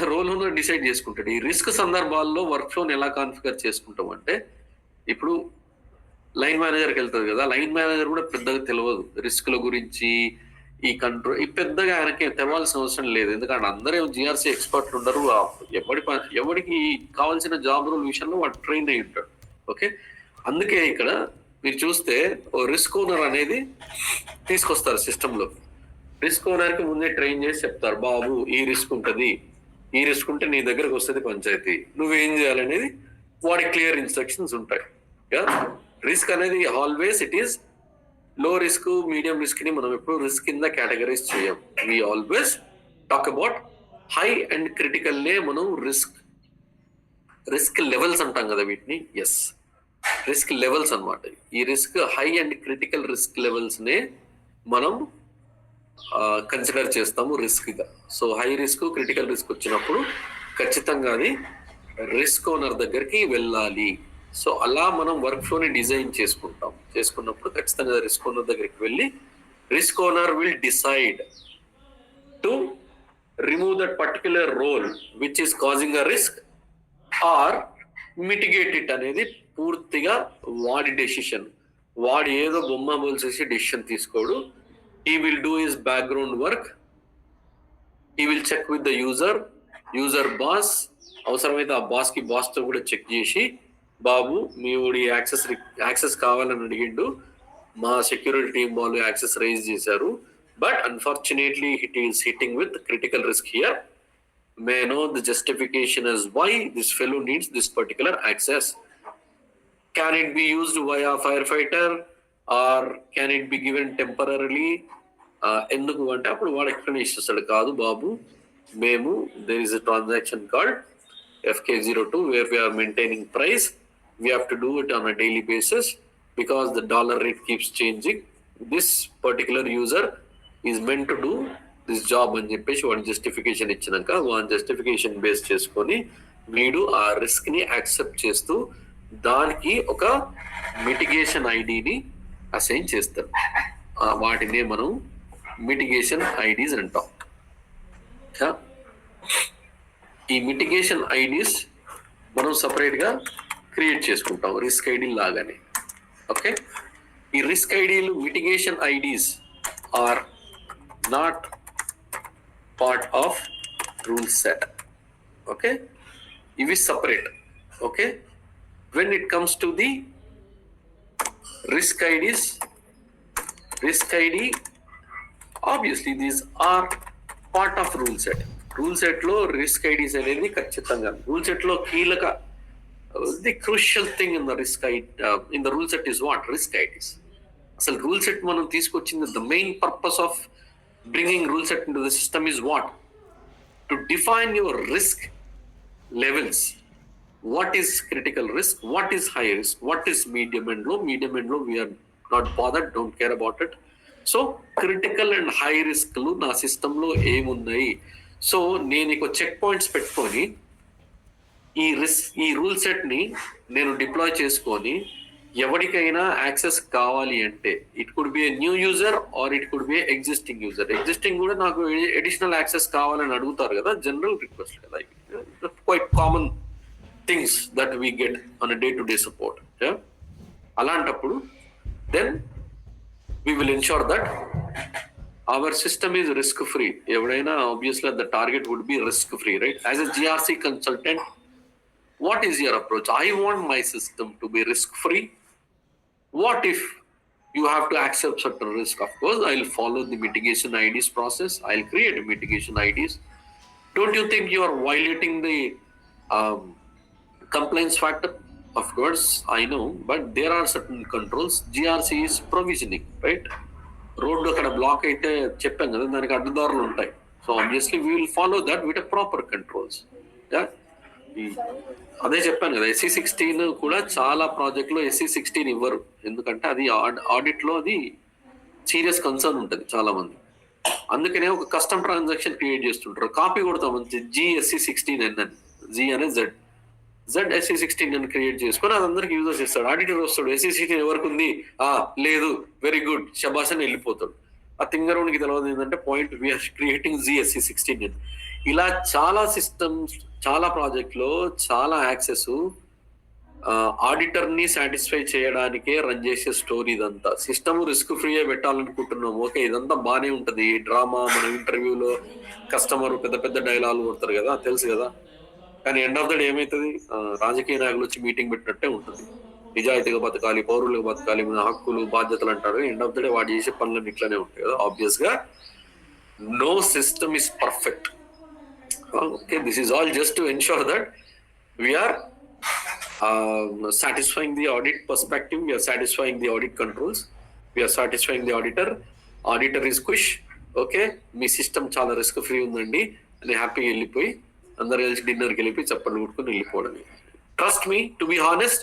[SPEAKER 1] రోల్ ఓనర్ డిసైడ్ చేసుకుంటాడు. ఈ రిస్క్ సందర్భాల్లో వర్క్ ఫ్లోని ఎలా కాన్ఫిగర్ చేసుకుంటాం అంటే, ఇప్పుడు లైన్ మేనేజర్కి వెళ్తుంది కదా, లైన్ మేనేజర్ కూడా పెద్దగా తెలియదు రిస్క్ల గురించి, ఈ కంట్రోల్ ఈ పెద్దగా ఆయనకి తెలవాల్సిన అవసరం లేదు. ఎందుకంటే అందరూ జిఆర్సీ ఎక్స్పర్ట్లు ఉండరు. ఎవరికి కావాల్సిన జాబ్ రోల్ విషయంలో వాడు ట్రైన్ అయి ఉంటాడు. ఓకే, అందుకే ఇక్కడ మీరు చూస్తే ఓ రిస్క్ ఓనర్ అనేది తీసుకొస్తారు సిస్టంలో. రిస్క్ ఓనర్కి ముందే ట్రైన్ చేసి చెప్తారు, బాబు ఈ రిస్క్ ఉంటుంది, ఈ రిస్క్ ఉంటే నీ దగ్గరకు వస్తుంది పంచాయతీ, నువ్వేం చేయాలనేది వాడి క్లియర్ ఇన్స్ట్రక్షన్స్ ఉంటాయి. రిస్క్ అనేది always it is low risk, medium risk ని మనం ఎప్పుడు రిస్క్ కింద కేటగరైజ్ చేయం. We always talk about high and critical నే మనం రిస్క్ లెవెల్స్ అంటాం కదా వీటిని. ఎస్, రిస్క్ లెవెల్స్ అన్నమాట. ఈ risk high and critical risk levels నే మనం కన్సిడర్ చేస్తాము రిస్క్ గా. So high risk, critical risk వచ్చినప్పుడు ఖచ్చితంగా అది రిస్క్ ఓనర్ దగ్గరికి వెళ్ళాలి. సో అలా మనం వర్క్ ఫ్లోని డిజైన్ చేసుకున్నప్పుడు ఖచ్చితంగా రిస్క్ ఓనర్ దగ్గరికి వెళ్ళి risk owner will decide to remove that particular role which is causing a risk or mitigate it అనేది పూర్తిగా వాడి డెసిషన్. వాడు ఏదో బొమ్మ బోల్చేసి డెసిషన్ తీసుకోడు. He will do his background work, he will check with the user boss. అవసరమైతే ఆ బాస్ తో కూడా చెక్ చేసి, బాబు మీ ఊడి యాక్సెస్ కావాలని అడిగిండు, మా సెక్యూరిటీ టీం వాళ్ళు యాక్సెస్ రైజ్ చేశారు, but unfortunately it is hitting with critical risk here. May know the justification as why this fellow needs this particular access. Can it be used via firefighter or can it be given temporarily? ఎందుకు అంటే అప్పుడు వాడు explanation ఇస్తాడు, కాదు బాబు మేము there is a transaction called FK02 where we are maintaining price. We have to do it on a daily basis because the dollar rate keeps changing. This particular user is meant to do this job అని చెప్పేసి వాడి justification ఇచ్చినాక వాడి justification base చేసుకొని వీడు ఆ risk ని accept చేస్తూ దానికి ఒక మిటిగేషన్ ఐడిని అసైన్ చేస్తారు. వాటినే మనం మిటిగేషన్ ఐడీస్ అంటాం. ఈ మిటిగేషన్ ఐడీస్ మనం సపరేట్ గా క్రియేట్ చేసుకుంటాం రిస్క్ ఐడి లాగానే. ఓకే, ఈ రిస్క్ ఐడీలు mitigation IDs are not part of rule set. Okay, ivi separate. Okay, when it comes to the risk IDs, risk ID obviously these are part of rule set lo risk IDs anedi ఖచ్చితంగా rule set lo కీలక the crucial thing in the risk ID in the rule set is what? Risk IDs. అసలు rule set మనం తీసుకొచ్చింది, the main purpose of bringing rule set into the system is what? To define your risk levels. What is critical risk? What is high risk? What is medium and low? Medium and low we are not bothered, don't care about it. So critical and high risk lu na system lo ఏమున్నాయి. So నేను ఇక check points పెట్టుకొని ఈ rule set ని నేను deploy చేసుకొని ఎవరికైనా access కావాలి అంటే it could be a new user or it could be a existing user. Existing కూడా నాకు అడిషనల్ యాక్సెస్ కావాలని అడుగుతారు కదా, జనరల్ రిక్వెస్ట్ కదా, quite common things that we get on day to day support. అలాంటప్పుడు then we will ensure that our system is risk free. ఎవడైనా obviously the target would be risk free, right? As a GRC consultant, what is your approach? I want my system to be risk free. What if you have to accept certain risk? Of course, I'll follow the mitigation IDs process. I'll create a mitigation IDs. Don't you think you are violating the compliance factor? Of course, I know, but there are certain controls. GRC is provisioning, right? Road akkada block aithe cheppam kada, daniki addadarulu untayi. So obviously we will follow that with a proper controls. Yeah. అదే చెప్పాను కదా, SC16 కూడా చాలా project లో SC16 ఇవ్వరు, ఎందుకంటే అది audit లో అది సీరియస్ కన్సర్న్ ఉంటుంది చాలా మంది. అందుకనే ఒక కస్టమ్ ట్రాన్సాక్షన్ క్రియేట్ చేస్తుంటారు, కాపీ కొడతాం అంతే, GSC16N అని, G అనే Z SC16 అని క్రియేట్ చేసుకొని అది అందరికి యూజర్స్ ఇస్తాడు. ఆడిటర్ వస్తాడు, SC16 ఎవరికి ఉంది, లేదు, వెరీ గుడ్, శబాష్ అని వెళ్ళిపోతాడు. ఆ తింగరోనికి తెలియదు ఏంటంటే పాయింట్ వీఆర్ క్రియేటింగ్ GSC16N. ఇలా చాలా సిస్టమ్స్, చాలా ప్రాజెక్ట్ లో చాలా యాక్సెస్ ఆడిటర్ ని సాటిస్ఫై చేయడానికే రన్ చేసే స్టోరీ. ఇదంతా సిస్టమ్ రిస్క్ ఫ్రీగా పెట్టాలనుకుంటున్నాం, ఓకే, ఇదంతా బానే ఉంటది. డ్రామా, మన ఇంటర్వ్యూలో కస్టమర్ పెద్ద పెద్ద డైలాగులు కొడతారు కదా, తెలుసు కదా, కానీ ఎండ్ ఆఫ్ ద డే ఏమైతుంది, రాజకీయ నాయకులు వచ్చి మీటింగ్ పెట్టినట్టే ఉంటుంది. నిజాయితీగా బతకాలి, పౌరులుగా బతకాలి, మన హక్కులు బాధ్యతలు అంటారు. ఎండ్ ఆఫ్ ద డే వాడు చేసే పనులు ఇట్లానే ఉంటాయి కదా. ఆబ్వియస్ గా no system is perfect. Okay, this is all just to ensure that we are satisfying the audit perspective, we are satisfying the audit controls, we are satisfying the auditor is kush. Okay, me system చాలా risk free ఉందండి అని హ్యాపీగా వెళ్ళిపోయి అందరు కలిసి డిన్నర్కి వెళ్ళిపోయి చప్పట్లు కొట్టుకుని వెళ్ళిపోవడమే. Trust me, to be honest,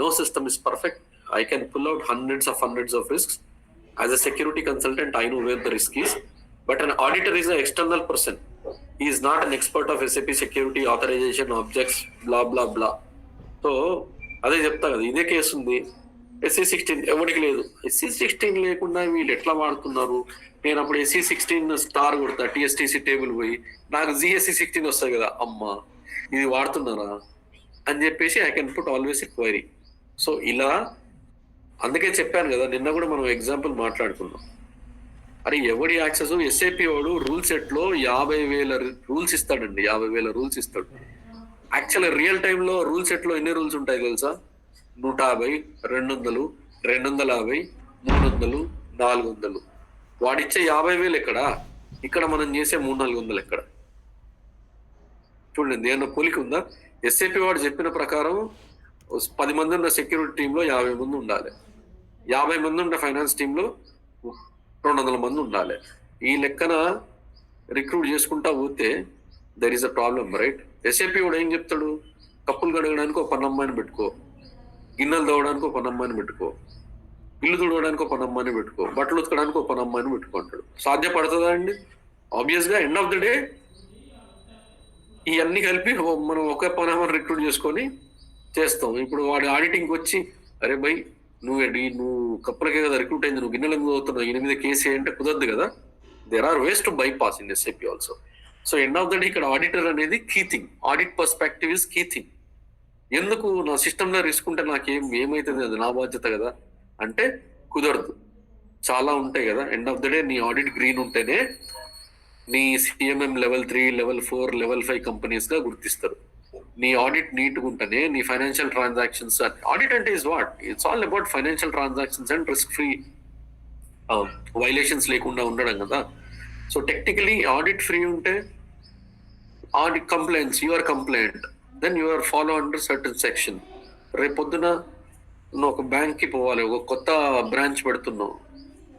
[SPEAKER 1] no system is perfect. I can pull out hundreds of risks. As a security consultant, I know where the risk is. But an auditor is an external person. He is not an expert of SAP security, authorization, objects, blah, blah, blah. So అదే చెప్తా కదా, ఇదే case ఉంది. SC16 ఎవరికి లేదు. SC16 లేకుండా వీళ్ళు ఎట్లా వాడుతున్నారు? నేను అప్పుడు SC16 స్టార్ కొడతా, TSTC టేబుల్ పోయి నాకు GSC16 వస్తుంది కదా, అమ్మా ఇది వాడుతున్నారా అని చెప్పేసి I can put always a query. So ఇలా అందుకే చెప్పాను కదా, నిన్న కూడా మనం ఎగ్జాంపుల్ మాట్లాడుకున్నాం. అరే ఎవడి యాక్సెస్, SAP వాడు రూల్ సెట్ లో 50,000 రూల్స్ ఇస్తాడండి, 50,000 రూల్స్ ఇస్తాడు. యాక్చువల్ రియల్ టైంలో రూల్ సెట్ లో ఎన్ని రూల్స్ ఉంటాయి తెలుసా? 150, 200, 250, 300, 400. వాడిచ్చే 50,000 ఎక్కడ? ఇక్కడ మనం చేసే 300-400 ఎక్కడ? చూడండి, ఏమన్నా పోలిక ఉందా? SAP వాడు చెప్పిన ప్రకారం 10 మంది ఉన్న సెక్యూరిటీ టీంలో 50 మంది ఉండాలి, 50 మంది ఉన్న ఫైనాన్స్ టీంలో 200 మంది ఉండాలి. ఈ లెక్కన రిక్రూట్ చేసుకుంటా పోతే there is a problem, right? SAP వాడు ఏం చెప్తాడు? కప్పులు కడగడానికి ఒక 10 అమ్మాయిని పెట్టుకో, గిన్నెలు తోవడానికి ఒక 10 అమ్మాయిని పెట్టుకో, ఇల్లు తుడవడానికి ఒక 10 అమ్మాయిని పెట్టుకో, బట్టలు ఉతకడానికి ఒక 10 అమ్మాయిని పెట్టుకో అంటాడు. సాధ్యపడుతుందా అండి? ఆబ్వియస్ గా ఎండ్ ఆఫ్ ద డే ఇవన్నీ కలిపి మనం ఒక 10 అమ్మాయిని రిక్రూట్ చేసుకొని చేస్తాం. ఇప్పుడు వాడు ఆడిటింగ్కి వచ్చి, అరే బై నువ్వు కప్పులకే కదా రిక్రూట్ అయింది, నువ్వు గిన్నెలకు అవుతున్నావు, 8 మీద కేసు అంటే కుదరదు కదా. There are ways to bypass in SAP also. So end of the day ఇక్కడ ఆడిటర్ అనేది key thing. Audit perspective is key thing. ఎందుకు నా సిస్టంలో రిస్క్ ఉంటే ఏమైతుంది, అది నా బాధ్యత కదా అంటే కుదరదు. చాలా ఉంటాయి కదా. ఎండ్ ఆఫ్ ద డే నీ ఆడిట్ గ్రీన్ ఉంటేనే నీ CMM level 3, level 4, level 5 companies గా గుర్తిస్తారు. నీ ఆడిట్ నీట్గా ఉంటేనే నీ ఫైనాన్షియల్ ట్రాన్సాక్షన్స్, ఆడిట్ అంటే is what? It's all about financial transactions and risk free violations లేకుండా ఉండడం కదా. సో టెక్నికలీ ఆడిట్ ఫ్రీ ఉంటే audit complaints, you are compliant, then you are follow under certain section. రేపు పొద్దున నువ్వు ఒక బ్యాంక్కి పోవాలి, ఒక కొత్త బ్రాంచ్ పెడుతున్నావు.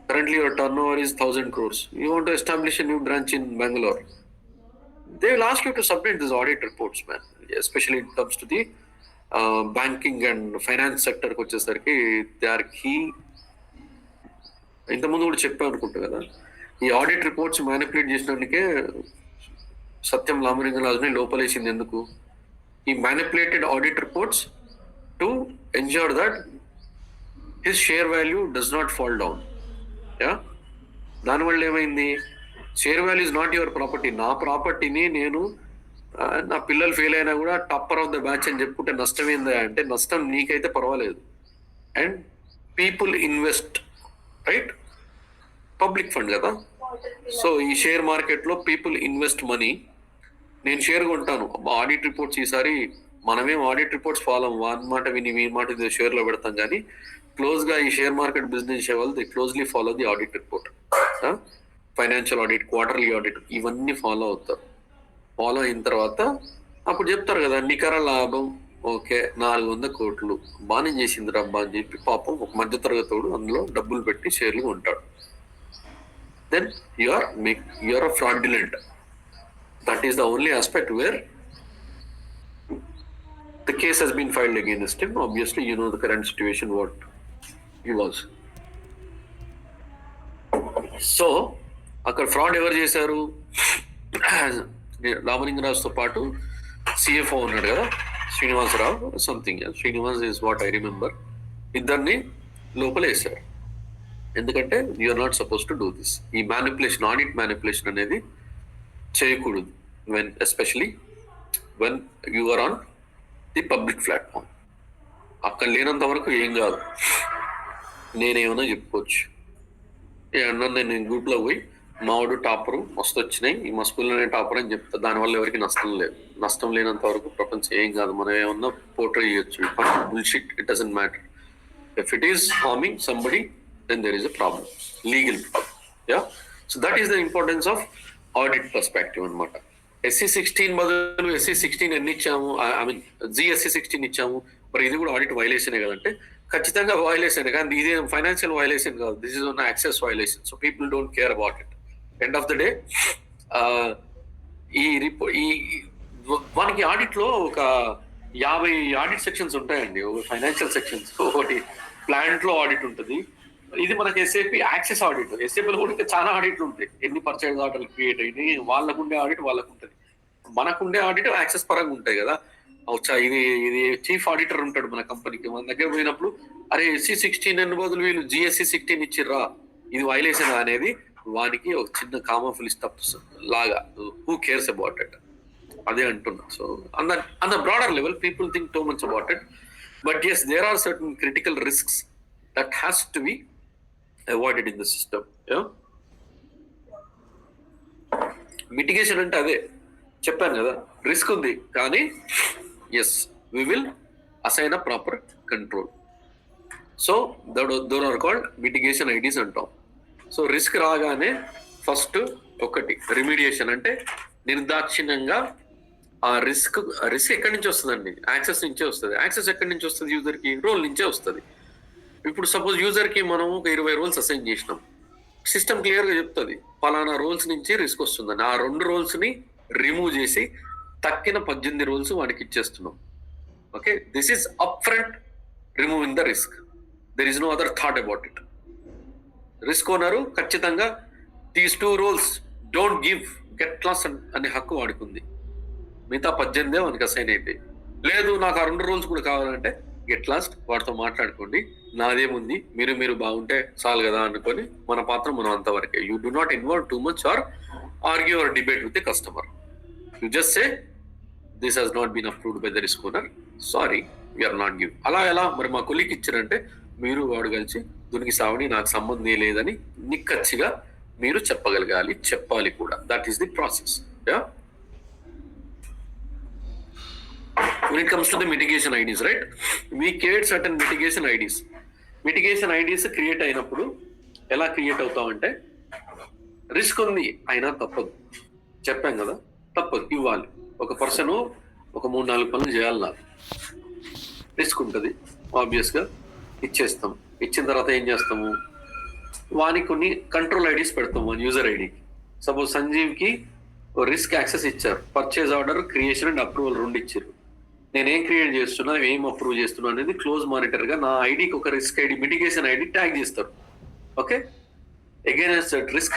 [SPEAKER 1] Currently your turn over is 1,000 crores. You want to establish a new branch in Bangalore. They will ask you to submit these audit reports, man. Especially in terms to the banking and finance sector కి వచ్చేసరికి they are key. ఇంతకుముందు కూడా చెప్పాను అనుకుంటా కదా, ఈ audit reports manipulate చేసినందుకే సత్యం రామలింగరాజుని లోపలేసింది. ఎందుకు? ఈ manipulated audit reports to ensure that his share value does not fall down. దానివల్ల ఏమైంది? Share value is not your property. నా ప్రాపర్టీని నేను నా పిల్లలు ఫెయిల్ అయినా కూడా టాపర్ ఆఫ్ ద బ్యాచ్ అని చెప్పుకుంటే నష్టం ఏందా అంటే, నష్టం నీకైతే పర్వాలేదు. And people invest, right? Public fund కదా. సో ఈ షేర్ మార్కెట్లో పీపుల్ ఇన్వెస్ట్ మనీ. నేను షేర్ కొంటాను, ఆడిట్ రిపోర్ట్స్ ఈసారి మనమేం ఆడిట్ రిపోర్ట్స్ ఫాలో వన్ మాట విని మీ మాట షేర్లో పెడతాం, కానీ క్లోజ్గా ఈ షేర్ మార్కెట్ బిజినెస్ చేసే వాళ్ళు they closely follow the audit report. Financial audit, quarterly audit, ఇవన్నీ ఫాలో అవుతారు. ఫాలో అయిన తర్వాత అప్పుడు చెప్తారు కదా, నికర లాభం ఓకే 400 crores బాగానే చేసింది రబ్బా అని చెప్పి పాపం ఒక మధ్యతరగతోడు అందులో డబ్బులు పెట్టి షేర్లు కొంటాడు. Then you are fraudulent. That is the only aspect where the case has been filed against him. Obviously, you know the current situation, what he was. So, అక్కడ ఫ్రాడ్ ఎవరు చేశారు? రామలింగరాజుతో పాటు CFO ఉన్నాడు కదా, Srinivasarao something. Srinivas is what I remember. ఇద్దరిని లోపలేశారు. ఎందుకంటే you are not suppose to do this. ఈ మ్యానిపులేషన్, ఆడిట్ మ్యానిపులేషన్ అనేది చేయకూడదు. Especially when you are on the public platform. అక్కడ లేనంత వరకు ఏం కాదు, నేనేమన్నా చెప్పుకోవచ్చు. ఏమన్నా నేను గ్రూప్లో పోయి మావాడు టాపరు మస్తు వచ్చినాయి, ఈ మా స్కూల్లోనే టాపర్ అని చెప్తా, దానివల్ల ఎవరికి నష్టం లేదు. నష్టం లేనంత వరకు ప్రపంచం ఏం కాదు. మనం ఏమన్నా పోర్ట్రే చేయొచ్చు. Bullshit, it doesn't matter. If it is harming somebody, then there is a problem, legal problem. So that is the importance of audit perspective అనమాట. SC16 బదులు SC16 ఎన్ని ఇచ్చాము, ఐ మీన్ GSC16 ఇచ్చాము, మరి ఇది కూడా ఆడిట్ వైలేషనే కదంటే ఖచ్చితంగా వైలేషన్, కానీ ఇది ఫైనాన్షియల్ వైలేషన్ కాదు, this is own access violation. So people don't care about it. End of the day ఈ మనకి ఆడిట్ లో ఒక 50 ఆడిట్ సెక్షన్స్ ఉంటాయండి. ఒక ఫైనాన్షియల్ సెక్షన్స్, ఒకటి ప్లాంట్ లో ఆడిట్ ఉంటుంది. ఇది మనకి SAP యాక్సెస్ ఆడిట్. SAP లో కూడా చాలా ఆడిట్లు ఉంటాయి. ఎన్ని పర్చేజ్ ఆర్డర్లు క్రియేట్ అయినాయి, వాళ్ళకుండే ఆడిట్ వాళ్ళకు ఉంటుంది. మనకుండే ఆడిట్ యాక్సెస్ పరంగా ఉంటాయి కదా. ఇది చీఫ్ ఆడిటర్ ఉంటాడు మన కంపెనీకి. మన దగ్గర పోయినప్పుడు అరే SC16 అన్ని బదులు వీళ్ళు GSC16 ఇచ్చిర్రా, ఇది వైలేషన్ అనేది వానికి ఒక చిన్న కామన్ ఫుల్ స్టప్ లాగా, హూ కేర్స్ అబౌట్ ఇట్, అదే అంటున్నా. So on the broader level people think too much about it, but yes there are certain critical risks that has to be avoided in the system. Mitigation అంటే అదే చెప్పాను కదా, risk ఉంది కానీ yes we will assign a proper control. So those are called mitigation IDs అంటాం. సో risk రాగానే first ఒకటి రిమిడియేషన్, అంటే నిర్దాక్షిణ్యంగా ఆ రిస్క్ ఎక్కడి నుంచి వస్తుందండి? యాక్సెస్ నుంచే వస్తుంది. యాక్సెస్ ఎక్కడి నుంచి వస్తుంది? యూజర్కి రోల్ నుంచే వస్తుంది. ఇప్పుడు సపోజ్ యూజర్కి మనం ఒక 20 రోల్స్ అసైన్ చేసినాం, సిస్టమ్ క్లియర్గా చెప్తుంది పలానా రోల్స్ నుంచి రిస్క్ వస్తుందని. ఆ 2 రోల్స్ని రిమూవ్ చేసి తక్కిన 18 రోల్స్ వాడికి ఇచ్చేస్తున్నాం. Okay, this is up front removing the risk. There is no other thought about it. Risk owner ఖచ్చితంగా these 2 roles don't give, get lost అనే హక్కు వాడుకుంది. మిగతా 18 వానికి అసైన్ అయిపోయి, లేదు నాకు ఆ 2 రోల్స్ కూడా కావాలంటే గెట్ లాస్ట్, వాడితో మాట్లాడుకోండి, నాదేముంది, మీరు బాగుంటే చాలు కదా అనుకొని మన పాత్ర మనం అంతవరకే. You do not involve too much or argue or debate with the customer. You just say this has not been approved by the risk owner, sorry we are not give. అలా ఎలా మరి మా కొలికి ఇచ్చారంటే మీరు వాడు కలిసి దునికి సావని, నాకు సంబంధం లేదని నిక్కచ్చిగా మీరు చెప్పగలగాలి, చెప్పాలి కూడా. That is the process. When it comes to the mitigation IDs, right? We create certain mitigation IDs. Mitigation IDs create అయినప్పుడు ఎలా క్రియేట్ అవుతామంటే, రిస్క్ ఉంది అయినా తప్పదు, చెప్పాం కదా, తప్పదు ఇవ్వాలి. ఒక పర్సన్ ఒక 3-4 పనులు చేయాలి, నాకు రిస్క్ ఉంటుంది, ఆబ్వియస్గా ఇచ్చేస్తాం. ఇచ్చిన తర్వాత ఏం చేస్తాము, వానికి కొన్ని కంట్రోల్ ఐడీస్ పెడతాం మన యూజర్ ఐడికి. సపోజ్ సంజీవ్కి రిస్క్ యాక్సెస్ ఇచ్చారు, purchase order creation and approval 2 ఇచ్చారు. నేనేం క్రియేట్ చేస్తున్నా, ఏం అప్రూవ్ చేస్తున్నా అనేది క్లోజ్ మానిటర్ గా నా ఐడికి ఒక risk ID, mitigation ID tag చేస్తారు. ఓకే, అగైన్స్ రిస్క్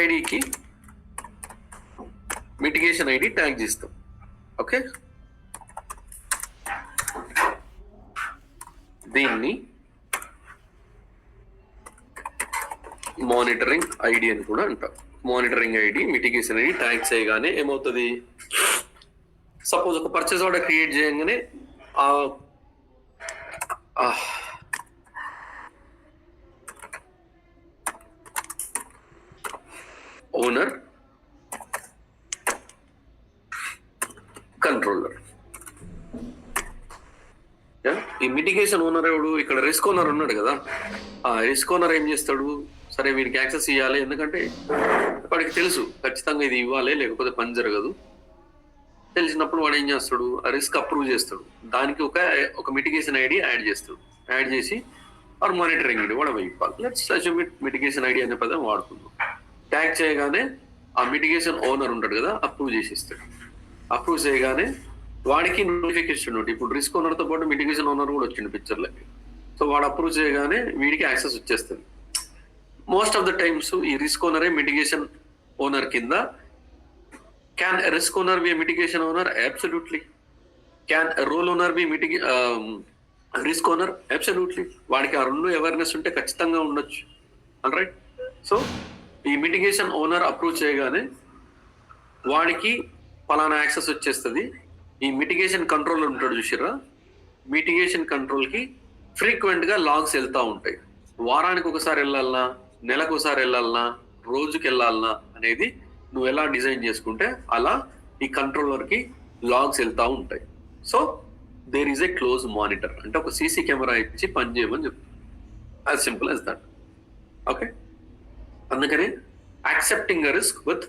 [SPEAKER 1] ఐడికి మిటిగేషన్ ఐడి ట్యాగ్ చేస్తాం. ఓకే, దీన్ని మానిటరింగ్ ఐడి అని కూడా అంటాం. Monitoring ID, mitigation ID tag చేయగానే ఏమవుతుంది, సపోజ్ ఒక పర్చేస్ ఆర్డర్ క్రియేట్ చేయగానే ఓనర్, కంట్రోలర్. ఈ మిటిగేషన్ ఓనర్ ఎవడు? ఇక్కడ రిస్క్ ఓనర్ ఉన్నాడు కదా, ఆ రిస్క్ ఓనర్ ఏం చేస్తాడు, సరే వీడికి యాక్సెస్ ఇవ్వాలి, ఎందుకంటే వాడికి తెలుసు ఖచ్చితంగా ఇది ఇవ్వాలి లేకపోతే పని జరగదు. తెలిసినప్పుడు వాడు ఏం చేస్తాడు, ఆ రిస్క్ అప్రూవ్ చేస్తాడు, దానికి ఒక మిటిగేషన్ ఐడి యాడ్ చేస్తాడు. యాడ్ చేసి ఆర్ మానిటరింగ్ ఐడి వాడు ఇవ్వాలి. లెట్స్ అస్యూమ్ మిటిగేషన్ ఐడి అనే పదం వాడుకుందాం. ట్యాగ్ చేయగానే ఆ మిటిగేషన్ ఓనర్ ఉంటాడు కదా, అప్రూవ్ చేసిస్తాడు. అప్రూవ్ చేయగానే వాడికి నోటిఫికేషన్ ఉంటుంది. ఇప్పుడు రిస్క్ ఓనర్తో పాటు మిటిగేషన్ ఓనర్ కూడా వచ్చిండు పిక్చర్లకి. సో వాడు అప్రూవ్ చేయగానే వీడికి యాక్సెస్ వచ్చేస్తుంది. మోస్ట్ ఆఫ్ ద టైమ్స్ ఈ రిస్క్ ఓనరే మిటిగేషన్ ఓనర్ కింద. Can risk owner be mitigation owner? Absolutely. Can role owner be risk owner? Absolutely. వాడికి ఆ 2 అవేర్నెస్ ఉంటే ఖచ్చితంగా ఉండొచ్చు. All right. సో ఈ మిటిగేషన్ ఓనర్ అప్రూవ్ చేయగానే వాడికి పలానా యాక్సెస్ వచ్చేస్తుంది. ఈ మిటిగేషన్ కంట్రోల్ ఉంటాడు చూసిరా, మిటిగేషన్ కంట్రోల్కి ఫ్రీక్వెంట్గా లాగ్స్ వెళ్తూ ఉంటాయి. వారానికి ఒకసారి వెళ్ళాలన్నా, నెలకు ఒకసారి వెళ్ళాలన్నా, రోజుకి వెళ్ళాలన్నా అనేది నువ్వు ఎలా డిజైన్ చేసుకుంటే అలా ఈ కంట్రోలర్కి లాగ్స్ వెళ్తూ ఉంటాయి. So there is a close monitor, అంటే ఒక సీసీ కెమెరా ఇచ్చి పని చేయమని చెప్తాను. As simple as that. Okay, అందుకని accepting a risk with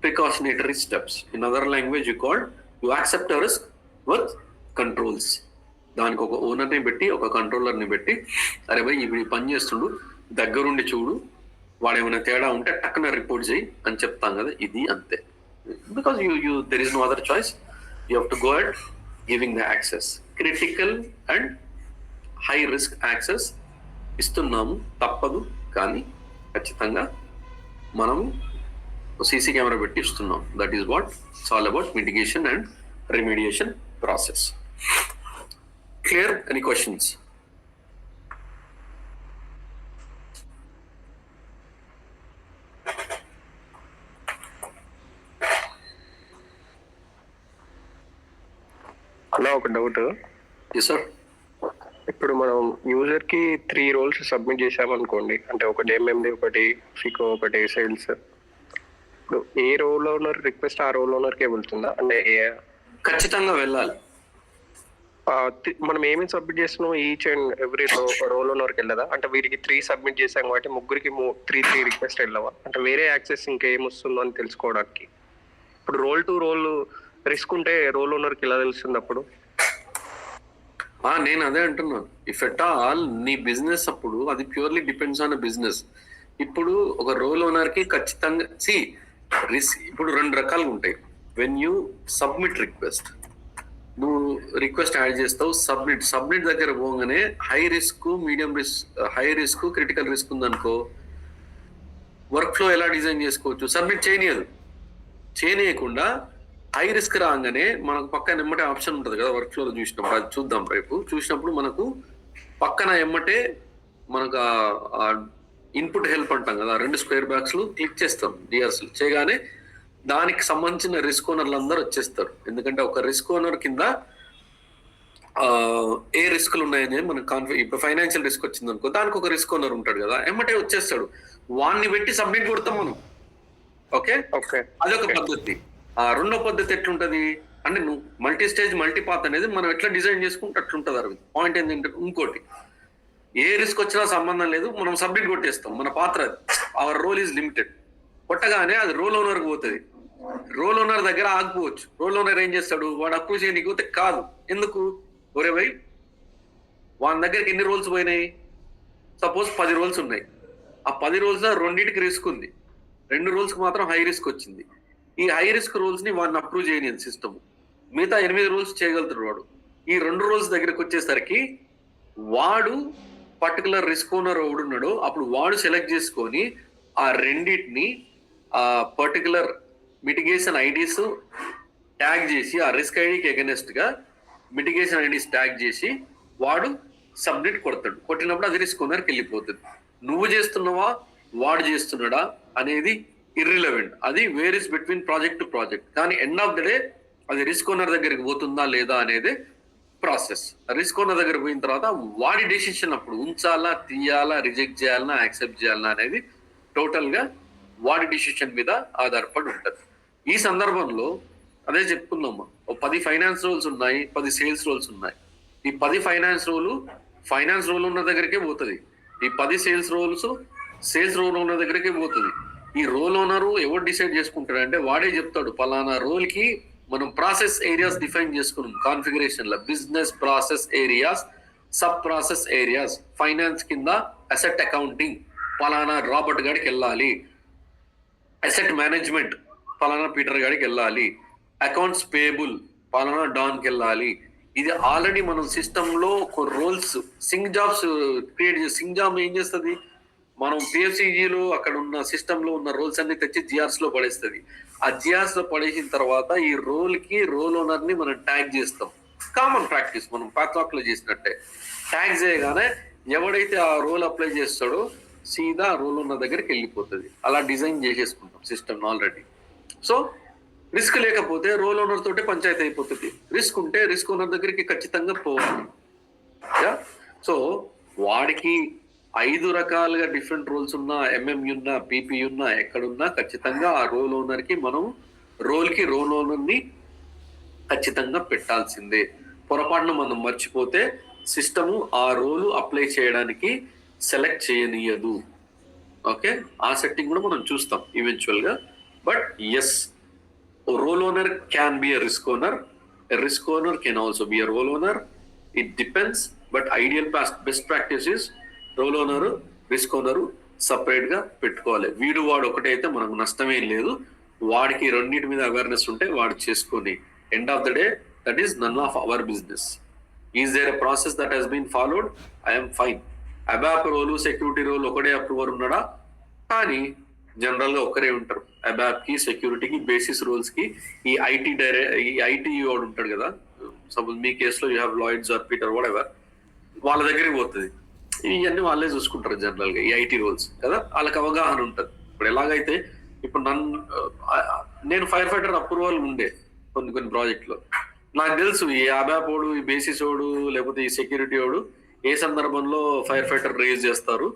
[SPEAKER 1] precautionary steps. In other language you called you accept a risk with controls. దానికి ఒక ఓనర్ని పెట్టి ఒక కంట్రోలర్ని పెట్టి, అరే భయ్ ఇప్పుడు పని చేస్తుండు, దగ్గరుండి చూడు, వాడు ఏమైనా తేడా ఉంటే టక్కున రిపోర్ట్ చేయి అని చెప్తాం కదా, ఇది అంతే. Because you there is no other choice, you have to go at giving the access. Critical and high risk access ఇస్తున్నాము, తప్పదు. కానీ ఖచ్చితంగా మనము సీసీ కెమెరా పెట్టి ఇస్తున్నాం. That is what it's all about mitigation and remediation process. Clear? Any questions?
[SPEAKER 4] అలా ఒక doubt.
[SPEAKER 1] Yes sir.
[SPEAKER 4] ఇప్పుడు మనం యూజర్ కి 3 రోల్స్ సబ్మిట్ చేసామనుకోండి, అంటే ఒకటి ఎంఎండి, ఒకటి ఫికో, ఒకటి సేల్స్. ఇప్పుడు ఏ రోల్ ఓనర్ రిక్వెస్ట్ ఆ రోల్ ఓనర్కే వెళ్తుందా? అంటే
[SPEAKER 1] ఖచ్చితంగా వెళ్ళాలి.
[SPEAKER 4] మనం ఏమేమి సబ్మిట్ చేస్తున్నాం ఈచ్ అండ్ ఎవ్రీ రోల్ ఓనర్కి వెళ్ళదా? అంటే వీరికి 3 సబ్మిట్ చేసాం కాబట్టి ముగ్గురికి 3 రిక్వెస్ట్ వెళ్ళవా? అంటే వేరే యాక్సెస్ ఇంకేం వస్తుందో అని తెలుసుకోవడానికి. ఇప్పుడు రోల్ టు రోల్ రిస్క్ ఉంటే రోల్ ఓనర్కి ఎలా తెలుస్తుంది అప్పుడు?
[SPEAKER 1] నేను అదే అంటున్నాను. ఇఫ్ ఎట్ ఆల్ నీ బిజినెస్ అప్పుడు అది ప్యూర్లీ డిపెండ్స్ ఆన్ బిజినెస్. ఇప్పుడు ఒక రోల్ ఓనర్ కి ఖచ్చితంగా ఇప్పుడు 2 రకాలుగా ఉంటాయి. వెన్ యూ సబ్మిట్ రిక్వెస్ట్, నువ్వు రిక్వెస్ట్ యాడ్ చేస్తావు, సబ్మిట్ దగ్గర పోగానే high risk, medium risk, high risk, critical risk ఉందనుకో, వర్క్ ఫ్లో ఎలా డిజైన్ చేసుకోవచ్చు? సబ్మిట్ చేయనీయకుండా హై రిస్క్ రాగానే మనకు పక్కన ఎమ్మటే ఆప్షన్ ఉంటుంది కదా, వర్క్ ఫ్లోలో చూసినప్పుడు, అది చూద్దాం రేపు. చూసినప్పుడు మనకు పక్కన ఎమ్మటే మనకు ఇన్పుట్ హెల్ప్ అంటాం కదా, 2 స్క్వేర్ బాక్స్లు క్లిక్ చేస్తాం. డిఆర్స్ చేయగానే దానికి సంబంధించిన రిస్క్ ఓనర్లు అందరూ వచ్చేస్తారు. ఎందుకంటే ఒక రిస్క్ ఓనర్ కింద ఏ రిస్క్లు ఉన్నాయని మనకు ఇప్పుడు ఫైనాన్షియల్ రిస్క్ వచ్చింది అనుకో, దానికి ఒక రిస్క్ ఓనర్ ఉంటాడు కదా, ఎమ్మటే వచ్చేస్తాడు. వాడిని పెట్టి సబ్మిట్ కొడతాం మనం. ఓకే, అదొక పద్ధతి. రెండో పద్ధతి ఎట్లుంటది అంటే, నువ్వు మల్టీ స్టేజ్ మల్టీ పాత్ అనేది మనం ఎట్లా డిజైన్ చేసుకుంటే అట్లుంటది అరవింద్. పాయింట్ ఏంటంటే, ఇంకోటి ఏ రిస్క్ వచ్చినా సంబంధం లేదు, మనం సబ్మిట్ కొట్టేస్తాం. మన పాత్ర, అవర్ రోల్ ఈజ్ లిమిటెడ్. కొట్టగానే అది రోల్ ఓనర్కి పోతుంది. రోల్ ఓనర్ దగ్గర ఆగిపోవచ్చు. రోల్ ఓనర్ ఏం చేస్తాడు, వాడు అప్రూవ్ చేయనీకపోతే కాదు. ఎందుకు? ఒరే భయ్, వాని దగ్గరికి ఎన్ని రోల్స్ పోయినాయి? సపోజ్ 10 రోల్స్ ఉన్నాయి. ఆ 10 రోల్స్ 2కి రిస్క్ ఉంది, 2 రోల్స్కి మాత్రం హై రిస్క్ వచ్చింది. ఈ హై రిస్క్ రూల్స్ ని వాడిని అప్రూవ్ చేయని సిస్టమ్. మిగతా 8 రూల్స్ చేయగలుగుతాడు వాడు. ఈ 2 రూల్స్ దగ్గరకు వచ్చేసరికి వాడు పర్టికులర్ రిస్క్ ఓనర్ ఎవడున్నాడో అప్పుడు వాడు సెలెక్ట్ చేసుకొని ఆ రెండింటిని ఆ పర్టికులర్ మిటిగేషన్ ఐడీస్ ట్యాగ్ చేసి, ఆ రిస్క్ ఐడికి ఎగనెస్ట్ గా మిటిగేషన్ ఐడీస్ ట్యాగ్ చేసి వాడు సబ్మిట్ కొడతాడు. కొట్టినప్పుడు అది రిస్క్ ఓనర్కి వెళ్ళిపోతుంది. నువ్వు చేస్తున్నావా వాడు చేస్తున్నాడా అనేది ఇర్రిలవెంట్. అది varies between project to project. కానీ ఎండ్ ఆఫ్ ద డే అది రిస్క్ ఓనర్ దగ్గరికి పోతుందా లేదా అనేది ప్రాసెస్. రిస్క్ ఓనర్ దగ్గర పోయిన తర్వాత వాడి డెసిషన్ అప్పుడు ఉంచాలా, తీయాలా, రిజెక్ట్ చేయాలన్నా, యాక్సెప్ట్ చేయాలన్నా అనేది టోటల్ గా వాడి డెసిషన్ మీద ఆధారపడి ఉంటుంది. ఈ సందర్భంలో అదే చెప్పుకున్నాము, 10 ఫైనాన్స్ రోల్స్ ఉన్నాయి, 10 సేల్స్ రోల్స్ ఉన్నాయి. ఈ 10 ఫైనాన్స్ రోల్ ఉన్న దగ్గరికే పోతుంది. ఈ 10 సేల్స్ రోల్ ఉన్న దగ్గరికే పోతుంది. ఈ రోల్ ఓనరు ఎవరు డిసైడ్ చేసుకుంటాడంటే వాడే చెప్తాడు, పలానా రోల్ కి మనం ప్రాసెస్ ఏరియాస్ డిఫైన్ చేసుకున్నాం కాన్ఫిగరేషన్ లో. Business process areas, sub process areas. Finance కింద అసెట్ అకౌంటింగ్ పలానా రాబర్ట్ గాడికి వెళ్ళాలి, అసెట్ మేనేజ్మెంట్ పలానా పీటర్ గాడికి వెళ్ళాలి, అకౌంట్స్ పేబుల్ పలానా డాన్కి వెళ్ళాలి. ఇది ఆల్రెడీ మనం సిస్టమ్ లో ఒక రోల్స్ సింగ్ జాబ్స్ క్రియేట్ చేసి, సింగ్ జాబ్ ఏం చేస్తుంది, మనం పిఎఫ్సిజీలో అక్కడ ఉన్న సిస్టమ్ లో ఉన్న రోల్స్ అన్ని తెచ్చి జిఆర్స్ లో పడేస్తుంది. ఆ జిఆర్స్ లో పడేసిన తర్వాత ఈ రోల్ కి రోల్ ఓనర్ ని మనం ట్యాగ్ చేస్తాం. కామన్ ప్రాక్టీస్, మనం ప్యాథ్లాక్ లో చేసినట్టే. ట్యాగ్ చేయగానే ఎవడైతే ఆ రోల్ అప్లై చేస్తాడో సీదా రోల్ ఓనర్ దగ్గరికి వెళ్ళిపోతుంది. అలా డిజైన్ చేసేసుకుంటాం సిస్టమ్ ఆల్రెడీ. సో రిస్క్ లేకపోతే రోల్ ఓనర్ తోటే పంచాయతీ అయిపోతుంది. రిస్క్ ఉంటే రిస్క్ ఓనర్ దగ్గరికి ఖచ్చితంగా పోవాలి. సో వాడికి 5 రకాలుగా డిఫరెంట్ రోల్స్ ఉన్నా, ఎంఎంఈ ఉన్నా, పీపీ ఉన్నా, ఎక్కడున్నా ఖచ్చితంగా ఆ రోల్ ఓనర్ కి మనం రోల్ ఓనర్ ని ఖచ్చితంగా పెట్టాల్సిందే. పొరపాటున మనం మర్చిపోతే సిస్టము ఆ రోలు అప్లై చేయడానికి సెలెక్ట్ చేయనీయదు. ఓకే, ఆ సెట్టింగ్ కూడా మనం చూస్తాం ఈవెన్చువల్ గా. But yes, role owner can be a risk owner, a risk owner can also be a role owner. It depends. But ideal best practice is role owner, risk owner separate గా పెట్టుకోవాలి. వీడు వాడు ఒకటైతే మనకు నష్టమేం లేదు. వాడికి రెండింటి మీద అవేర్నెస్ ఉంటే వాడు చేసుకొని, end of the day that is none of our business. Is there a process that has been followed? I'm fine. ABAP role, security role ఒకటే అప్రూవర్ ఉన్నాడా? కానీ జనరల్ గా ఒక్కరే ఉంటారు. అబాప్ కి, సెక్యూరిటీకి, బేసిస్ రోల్స్ కి ఈ ఐటీ వాడు ఉంటాడు కదా. సపోజ్ మీ కేసులో you have Lloyds or Peter whatever, వాళ్ళ దగ్గరికి పోతుంది. ఇవన్నీ వాళ్ళే చూసుకుంటారు జనరల్ గా ఈ ఐటీ రోల్స్ కదా. వాళ్ళకి అవగాహన ఉంటుంది. ఇప్పుడు ఎలాగైతే ఇప్పుడు నేను ఫైర్ ఫైటర్ అప్రూవల్ ఉండే కొన్ని ప్రాజెక్ట్ లో, నాకు తెలుసు ఈ అబాప్ ఓడు, ఈ బేసిస్ ఓడు, లేకపోతే ఈ సెక్యూరిటీ ఓడు ఏ సందర్భంలో ఫైర్ ఫైటర్ రేజ్ చేస్తారు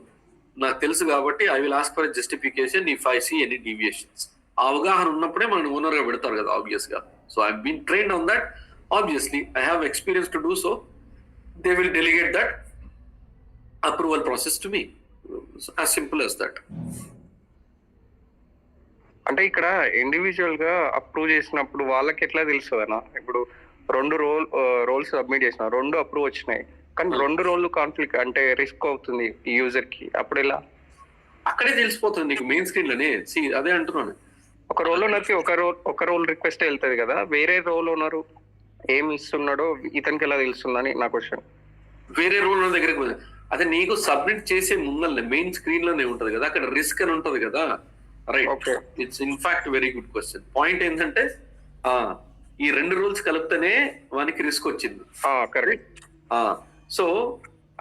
[SPEAKER 1] నాకు తెలుసు. కాబట్టి I will ask for justification if I see any deviations. ఆ అవగాహన ఉన్నప్పుడే మనం ఓనర్ గా పెడతారు కదా ఆబ్వియస్ గా. So I been trained on that. Obviously I have experience to do so. They will delegate that approval process to me. As simple as that.
[SPEAKER 4] అంటే ఇక్కడ ఇండివిజువల్ గా అప్రూవ్ చేసినప్పుడు వాళ్ళకి ఎట్లా తెలుస్తుందన్నా? ఇప్పుడు 2 రోల్స్ సబ్మిట్ చేసిన, 2 అప్రూవ్ వచ్చినాయి, కానీ 2 రోల్ కాన్ఫ్లిక్ట్ అంటే రిస్క్ అవుతుంది ఈ యూజర్ కి, అప్పుడు ఎలా?
[SPEAKER 1] అక్కడే తెలిసిపోతుంది నీకు మెయిన్ స్క్రీన్ లోనే. అదే అంటున్నాను,
[SPEAKER 4] ఒక రోల్ ఓనర్ కి ఒక రోల్ రిక్వెస్ట్ వెళ్తుంది కదా, వేరే రోల్ ఓనర్ ఏమి ఇస్తున్నాడో ఇతనికి ఎలా తెలుస్తుందని నా క్వశ్చన్.
[SPEAKER 1] వేరే రోల్ ఓనర్ దగ్గరికి పోయింది, అదే నీకు సబ్మిట్ చేసే ముందరనే మెయిన్ స్క్రీన్ లోనే ఉంటది కదా, అక్కడ రిస్క్ అని ఉంటది కదా. Right, it's in fact very good question. Point ఏంటంటే ఈ 2 రూల్స్ కలిపితేనే వానికి రిస్క్ వచ్చింది.
[SPEAKER 4] Correct.
[SPEAKER 1] So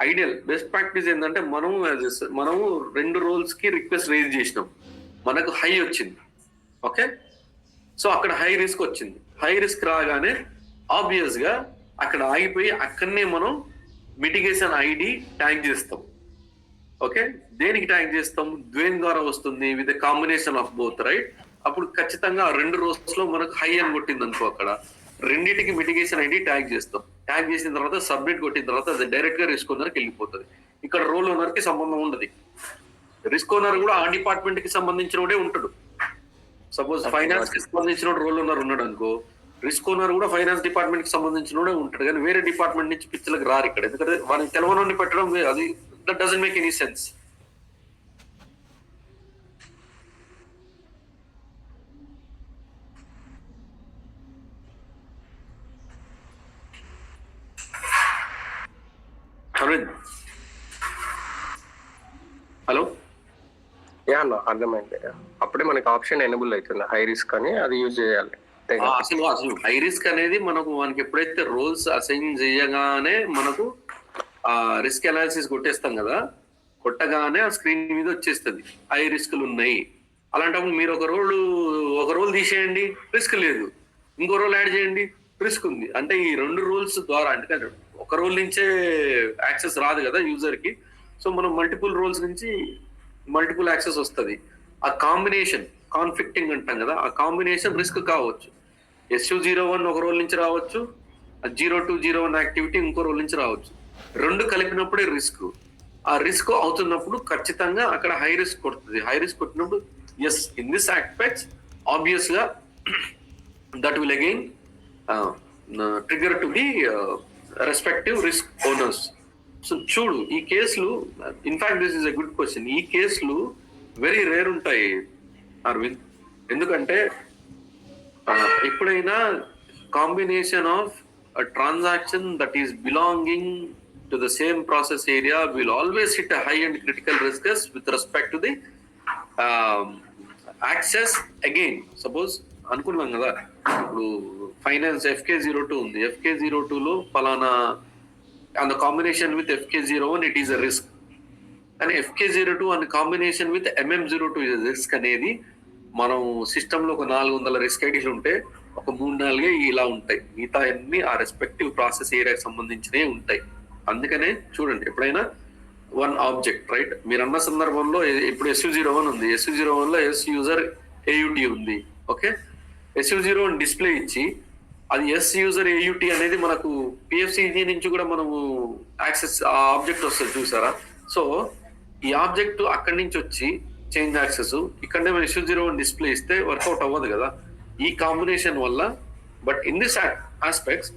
[SPEAKER 1] ideal best practice ఏంటంటే మనము 2 రోల్స్ కి రిక్వెస్ట్ రేజ్ చేసినాం, మనకు హై వచ్చింది. ఓకే, సో అక్కడ హై రిస్క్ వచ్చింది. హై రిస్క్ రాగానే ఆబ్వియస్ గా అక్కడ ఆగిపోయి అక్కడనే మనం మిటిగేషన్ ఐడి ట్యాగ్ చేస్తాం. ఓకే, దేనికి ట్యాగ్ చేస్తాం? ద్వేన్ ద్వారా వస్తుంది with combination of both. Right, అప్పుడు ఖచ్చితంగా 2 రోల్స్ లో మనకు హై అని కొట్టింది అనుకో, అక్కడ రెండింటికి మిటిగేషన్ ఐడి ట్యాగ్ చేస్తాం. ట్యాగ్ చేసిన తర్వాత సబ్మిట్ కొట్టిన తర్వాత అది డైరెక్ట్ గా రిస్క్ ఓనర్ కి వెళ్ళిపోతుంది. ఇక్కడ రోల్ ఓనర్ కి సంబంధం ఉండదు. రిస్క్ ఓనర్ కూడా ఆ డిపార్ట్మెంట్ కి సంబంధించినోడే ఉంటాడు. సపోజ్ ఫైనాన్స్ కి సంబంధించిన రోల్ ఓనర్ ఉన్నాడు అనుకో, రిస్క్ ఓనర్ కూడా ఫైనాన్స్ డిపార్ట్మెంట్ కి సంబంధించినోడే ఉంటాడు. కానీ వేరే డిపార్ట్మెంట్ నుంచి పిచ్చలకు రారు ఇక్కడ, ఎందుకంటే వాళ్ళని తెలవనోని పెట్టడం అది that doesn't make any sense. Hello,
[SPEAKER 4] అన్న అర్థమైంది. అప్పుడే మనకి ఆప్షన్ ఎనేబుల్ అవుతుంది హై రిస్క్ అని, అది యూజ్ చేయాలి.
[SPEAKER 1] అసలు హై రిస్క్ అనేది మనకి ఎప్పుడైతే రోల్స్ అసైన్ చేయగానే మనకు రిస్క్ అనాలిసిస్ కొట్టేస్తాం కదా, కొట్టగానే ఆ స్క్రీన్ మీద వచ్చేస్తుంది హై రిస్క్లు ఉన్నాయి. అలాంటప్పుడు మీరు ఒక రోల్ తీసేయండి, రిస్క్ లేదు, ఇంకో రోల్ యాడ్ చేయండి, రిస్క్ ఉంది. అంటే ఈ 2 రూల్స్ ద్వారా, అంటే ఒక రోల్ నుంచే యాక్సెస్ రాదు కదా యూజర్ కి. సో మనం మల్టిపుల్ రోల్స్ నుంచి మల్టిపుల్ యాక్సెస్ వస్తుంది. ఆ కాంబినేషన్ కాన్ఫ్లిక్టింగ్ అంటాం కదా, ఆ కాంబినేషన్ రిస్క్ కావచ్చు. SU01 ఒక రోల్ నుంచి రావచ్చు, 0201 యాక్టివిటీ ఇంకో రోల్ నుంచి రావచ్చు. 2 కలిపినప్పుడే రిస్క్. ఆ రిస్క్ అవుతున్నప్పుడు ఖచ్చితంగా అక్కడ హై రిస్క్ కొడుతుంది. హై రిస్క్ కొట్టినప్పుడు yes, in this aspects obvious గా that will again trigger to the respective risk owners. So చూడు, ఈ కేసులు in fact this is a good question. ఈ కేసులు వెరీ రేర్ ఉంటాయి అరవింద్. ఎందుకంటే ఎప్పుడైనా combination of transaction that is belonging to the same process area will always hit high and critical risks with respect to the access. Again suppose అనుకున్నాం కదా, ఇప్పుడు finance FK02 ఉంది, FK02 లో ఫలానా and combination with FK01 it is a risk. కానీ FK02 and combination with MM02 is risk అనేది మనం system లో ఒక 400 రిస్క్ ఐడీలు ఉంటే ఒక 3-4 ఇలా ఉంటాయి. మిగతా అన్ని ఆ రెస్పెక్టివ్ ప్రాసెస్ ఏరియాకి సంబంధించినవి ఉంటాయి. అందుకనే చూడండి, ఎప్పుడైనా 1 ఆబ్జెక్ట్ రైట్ మీరు అన్న సందర్భంలో ఇప్పుడు SU01 ఉంది, SU01 లో S యూజర్ AUT ఉంది. ఓకే, SU01 డిస్ప్లే ఇచ్చి అది S యూజర్ AUT అనేది మనకు PFCG నుంచి కూడా మనము యాక్సెస్ ఆ ఆబ్జెక్ట్ వస్తుంది చూసారా. సో ఈ ఆబ్జెక్ట్ అక్కడి నుంచి వచ్చి చేంజ్ యాక్సెస్, ఇక్కడనే SU01 డిస్ప్లే ఇస్తే వర్కౌట్ అవ్వదు కదా ఈ కాంబినేషన్ వల్ల. But in this aspects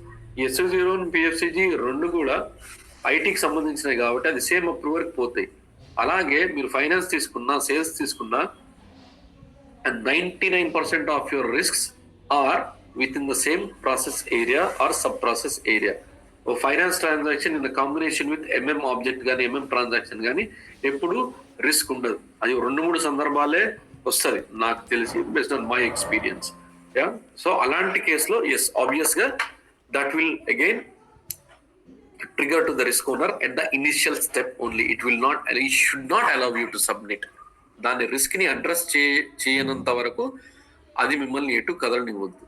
[SPEAKER 1] SU01 PFCG రెండు కూడా ఐటీకి సంబంధించినవి కాబట్టి అది సేమ్ అప్రూవర్కి పోతాయి. అలాగే మీరు ఫైనాన్స్ తీసుకున్నా సేల్స్ తీసుకున్నా 99% of your risks are within the same process area or sub process area. ఓ finance transaction in combination with object కానీ ట్రాన్సాక్షన్ కానీ ఎప్పుడు రిస్క్ ఉండదు. అది 2-3 సందర్భాలే వస్తుంది నాకు తెలిసి, based on my experience. Yeah, so అలాంటి కేసులో ఎస్ ఆబ్వియస్ గా that will again trigger to the risk owner at the initial step only. It should not allow you to submit. దాని రిస్క్ ని అడ్రస్ చేయనంత వరకు అది మిమ్మల్ని ఎటు కదలనివ్వద్దు.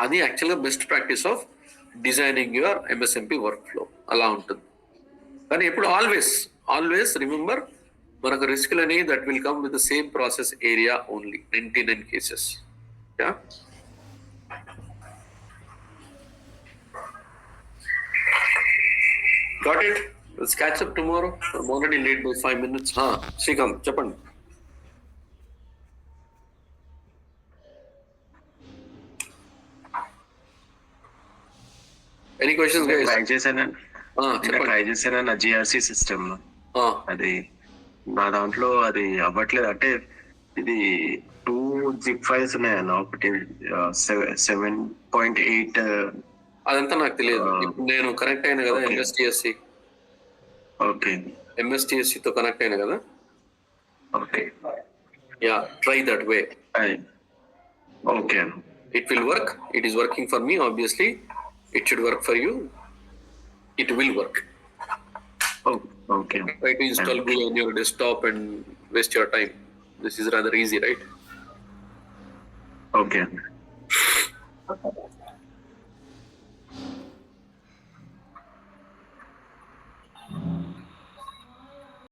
[SPEAKER 1] అది యాక్చువల్గా best practice of designing your MSMP work flow అలా ఉంటుంది. కానీ ఎప్పుడు ఆల్వేస్ రిమెంబర్ మనకు రిస్క్లు అనేవి that will come with the same process area only 99 cases. Yeah, got it. Let's catch up tomorrow. I'm already late by 5 minutes. Srikanth, చెప్పండి. Any questions, guys?
[SPEAKER 2] Try చేశాను
[SPEAKER 1] చెప్పండి.
[SPEAKER 2] GRC system అది నా దాంట్లో అది అవ్వట్లేదు. అంటే ఇది 2 zip files ఉన్నాయన్న, ఒకటి 7.8.
[SPEAKER 1] అదంతా నాకు తెలియదు. ఇప్పుడు నేను కనెక్ట్ అయినా కదా MSTSC.
[SPEAKER 2] ఓకే,
[SPEAKER 1] MSTSC తో కనెక్ట్ అయినా కదా.
[SPEAKER 2] Okay,
[SPEAKER 1] yeah, try that way.
[SPEAKER 2] Okay,
[SPEAKER 1] It will work. It is working for me. Obviously, it should work for you. It will work.
[SPEAKER 2] Okay.
[SPEAKER 1] Try to install Google on your desktop and waste your time. This is rather easy, right?
[SPEAKER 2] Okay.